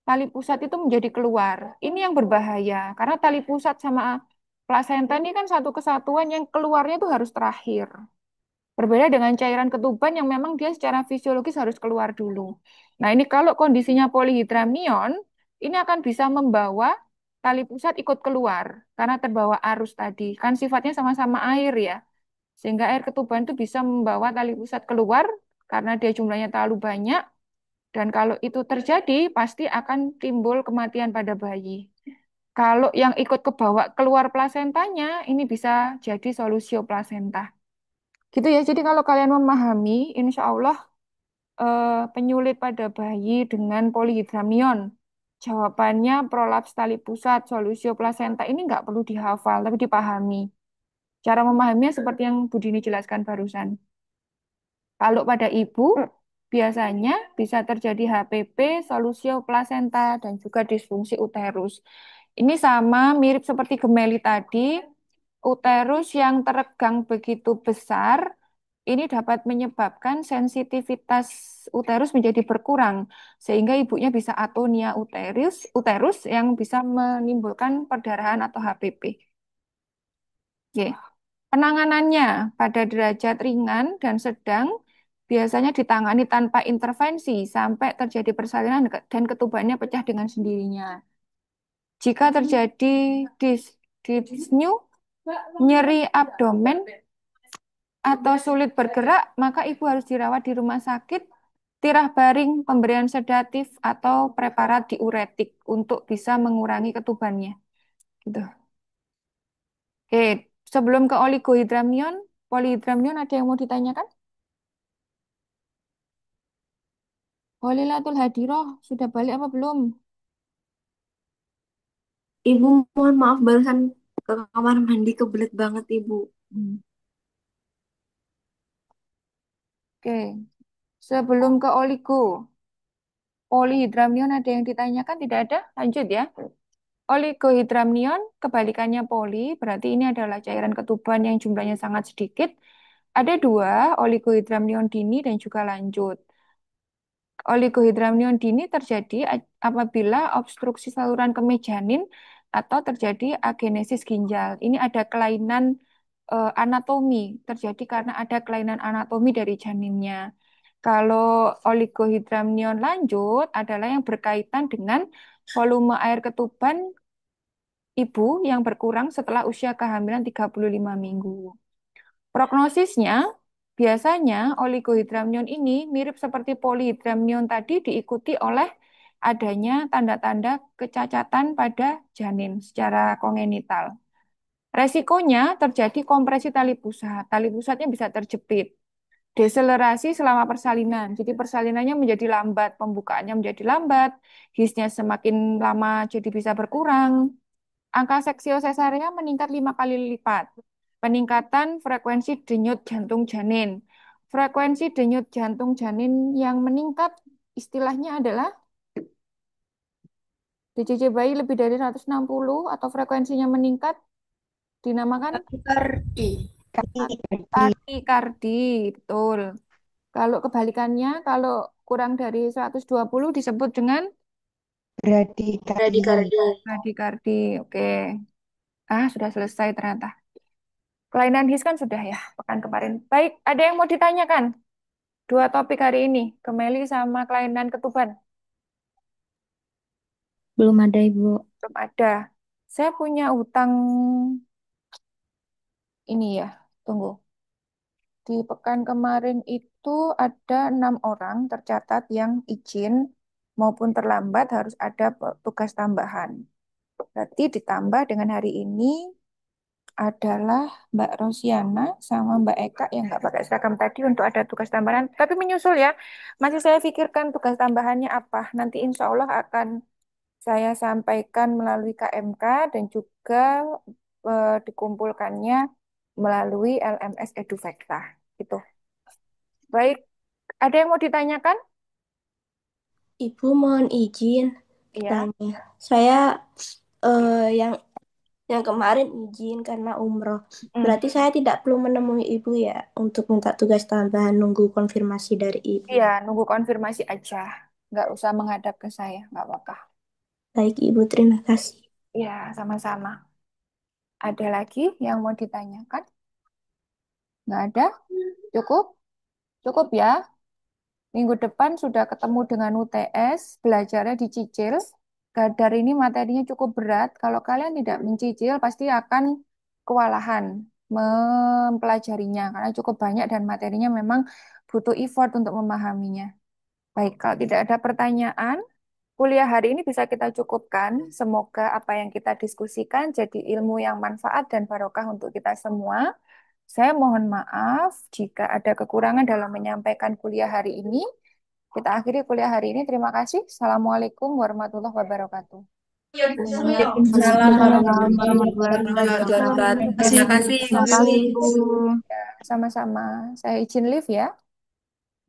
tali pusat itu menjadi keluar. Ini yang berbahaya, karena tali pusat sama plasenta ini kan satu kesatuan yang keluarnya itu harus terakhir. Berbeda dengan cairan ketuban yang memang dia secara fisiologis harus keluar dulu. Nah, ini kalau kondisinya polyhydramnion, ini akan bisa membawa tali pusat ikut keluar karena terbawa arus tadi. Kan sifatnya sama-sama air ya. Sehingga air ketuban itu bisa membawa tali pusat keluar karena dia jumlahnya terlalu banyak. Dan kalau itu terjadi, pasti akan timbul kematian pada bayi. Kalau yang ikut ke bawah keluar plasentanya, ini bisa jadi solusio plasenta. Gitu ya, jadi kalau kalian memahami, insya Allah penyulit pada bayi dengan polihidramion? Jawabannya prolaps tali pusat, solusio plasenta ini nggak perlu dihafal, tapi dipahami. Cara memahaminya seperti yang Bu Dini jelaskan barusan. Kalau pada ibu, biasanya bisa terjadi HPP, solusio plasenta, dan juga disfungsi uterus. Ini sama mirip seperti gemeli tadi, uterus yang teregang begitu besar, ini dapat menyebabkan sensitivitas uterus menjadi berkurang, sehingga ibunya bisa atonia uterus yang bisa menimbulkan perdarahan atau HPP. Oke. Penanganannya pada derajat ringan dan sedang biasanya ditangani tanpa intervensi sampai terjadi persalinan dan ketubannya pecah dengan sendirinya. Jika terjadi dyspnea, nyeri abdomen, atau sulit bergerak, maka ibu harus dirawat di rumah sakit, tirah baring, pemberian sedatif, atau preparat diuretik untuk bisa mengurangi ketubannya. Gitu. Oke, sebelum ke oligohidramnion, polihidramnion ada yang mau ditanyakan? Holilatul hadiroh, sudah balik apa belum? Ibu, mohon maaf barusan ke kamar mandi kebelet banget Ibu. Oke, sebelum ke oligo, polihidramnion ada yang ditanyakan? Tidak ada? Lanjut ya. Oligohidramnion, kebalikannya poli, berarti ini adalah cairan ketuban yang jumlahnya sangat sedikit. Ada dua, oligohidramnion dini dan juga lanjut. Oligohidramnion dini terjadi apabila obstruksi saluran kemih janin atau terjadi agenesis ginjal. Ini ada kelainan anatomi, terjadi karena ada kelainan anatomi dari janinnya. Kalau oligohidramnion lanjut adalah yang berkaitan dengan volume air ketuban ibu yang berkurang setelah usia kehamilan 35 minggu. Prognosisnya, biasanya oligohidramnion ini mirip seperti polihidramnion tadi diikuti oleh adanya tanda-tanda kecacatan pada janin secara kongenital. Resikonya terjadi kompresi tali pusat. Tali pusatnya bisa terjepit. Deselerasi selama persalinan. Jadi persalinannya menjadi lambat, pembukaannya menjadi lambat, hisnya semakin lama jadi bisa berkurang. Angka seksio sesarea meningkat 5 kali lipat. Peningkatan frekuensi denyut jantung janin. Frekuensi denyut jantung janin yang meningkat istilahnya adalah DCC bayi lebih dari 160 atau frekuensinya meningkat dinamakan Takikardi. takikardi, betul. Kalau kebalikannya, kalau kurang dari 120 disebut dengan Bradikardi. bradikardi. Oke. Sudah selesai ternyata. Kelainan HIS kan sudah ya, pekan kemarin. Baik, ada yang mau ditanyakan? Dua topik hari ini, kemeli sama kelainan ketuban. Belum ada, Ibu. Belum ada. Saya punya utang ini ya, tunggu. Di pekan kemarin itu ada 6 orang tercatat yang izin maupun terlambat harus ada tugas tambahan. Berarti ditambah dengan hari ini adalah Mbak Rosiana sama Mbak Eka yang nggak pakai seragam tadi untuk ada tugas tambahan. Tapi menyusul ya, masih saya pikirkan tugas tambahannya apa. Nanti insya Allah akan saya sampaikan melalui KMK dan juga dikumpulkannya melalui LMS Edufacta. Gitu. Baik, ada yang mau ditanyakan? Ibu mohon izin Iya. tanya. Saya yang kemarin izin karena umroh. Berarti saya tidak perlu menemui ibu ya untuk minta tugas tambahan nunggu konfirmasi dari ibu. Iya, nunggu konfirmasi aja. Nggak usah menghadap ke saya, nggak apa-apa. Baik ibu, terima kasih. Iya, sama-sama. Ada lagi yang mau ditanyakan? Nggak ada? Cukup? Cukup ya. Minggu depan sudah ketemu dengan UTS, belajarnya dicicil. Gadar ini materinya cukup berat. Kalau kalian tidak mencicil, pasti akan kewalahan mempelajarinya. Karena cukup banyak dan materinya memang butuh effort untuk memahaminya. Baik, kalau tidak ada pertanyaan, kuliah hari ini bisa kita cukupkan. Semoga apa yang kita diskusikan jadi ilmu yang manfaat dan barokah untuk kita semua. Saya mohon maaf jika ada kekurangan dalam menyampaikan kuliah hari ini. Kita akhiri kuliah hari ini. Terima kasih. Assalamualaikum warahmatullahi wabarakatuh. Waalaikumsalam warahmatullahi wabarakatuh. Terima kasih, Terima kasih, Bu. Ya, sama-sama. Saya izin live ya.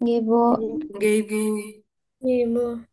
Nggih, Bu. Ibu. Iya, Bu.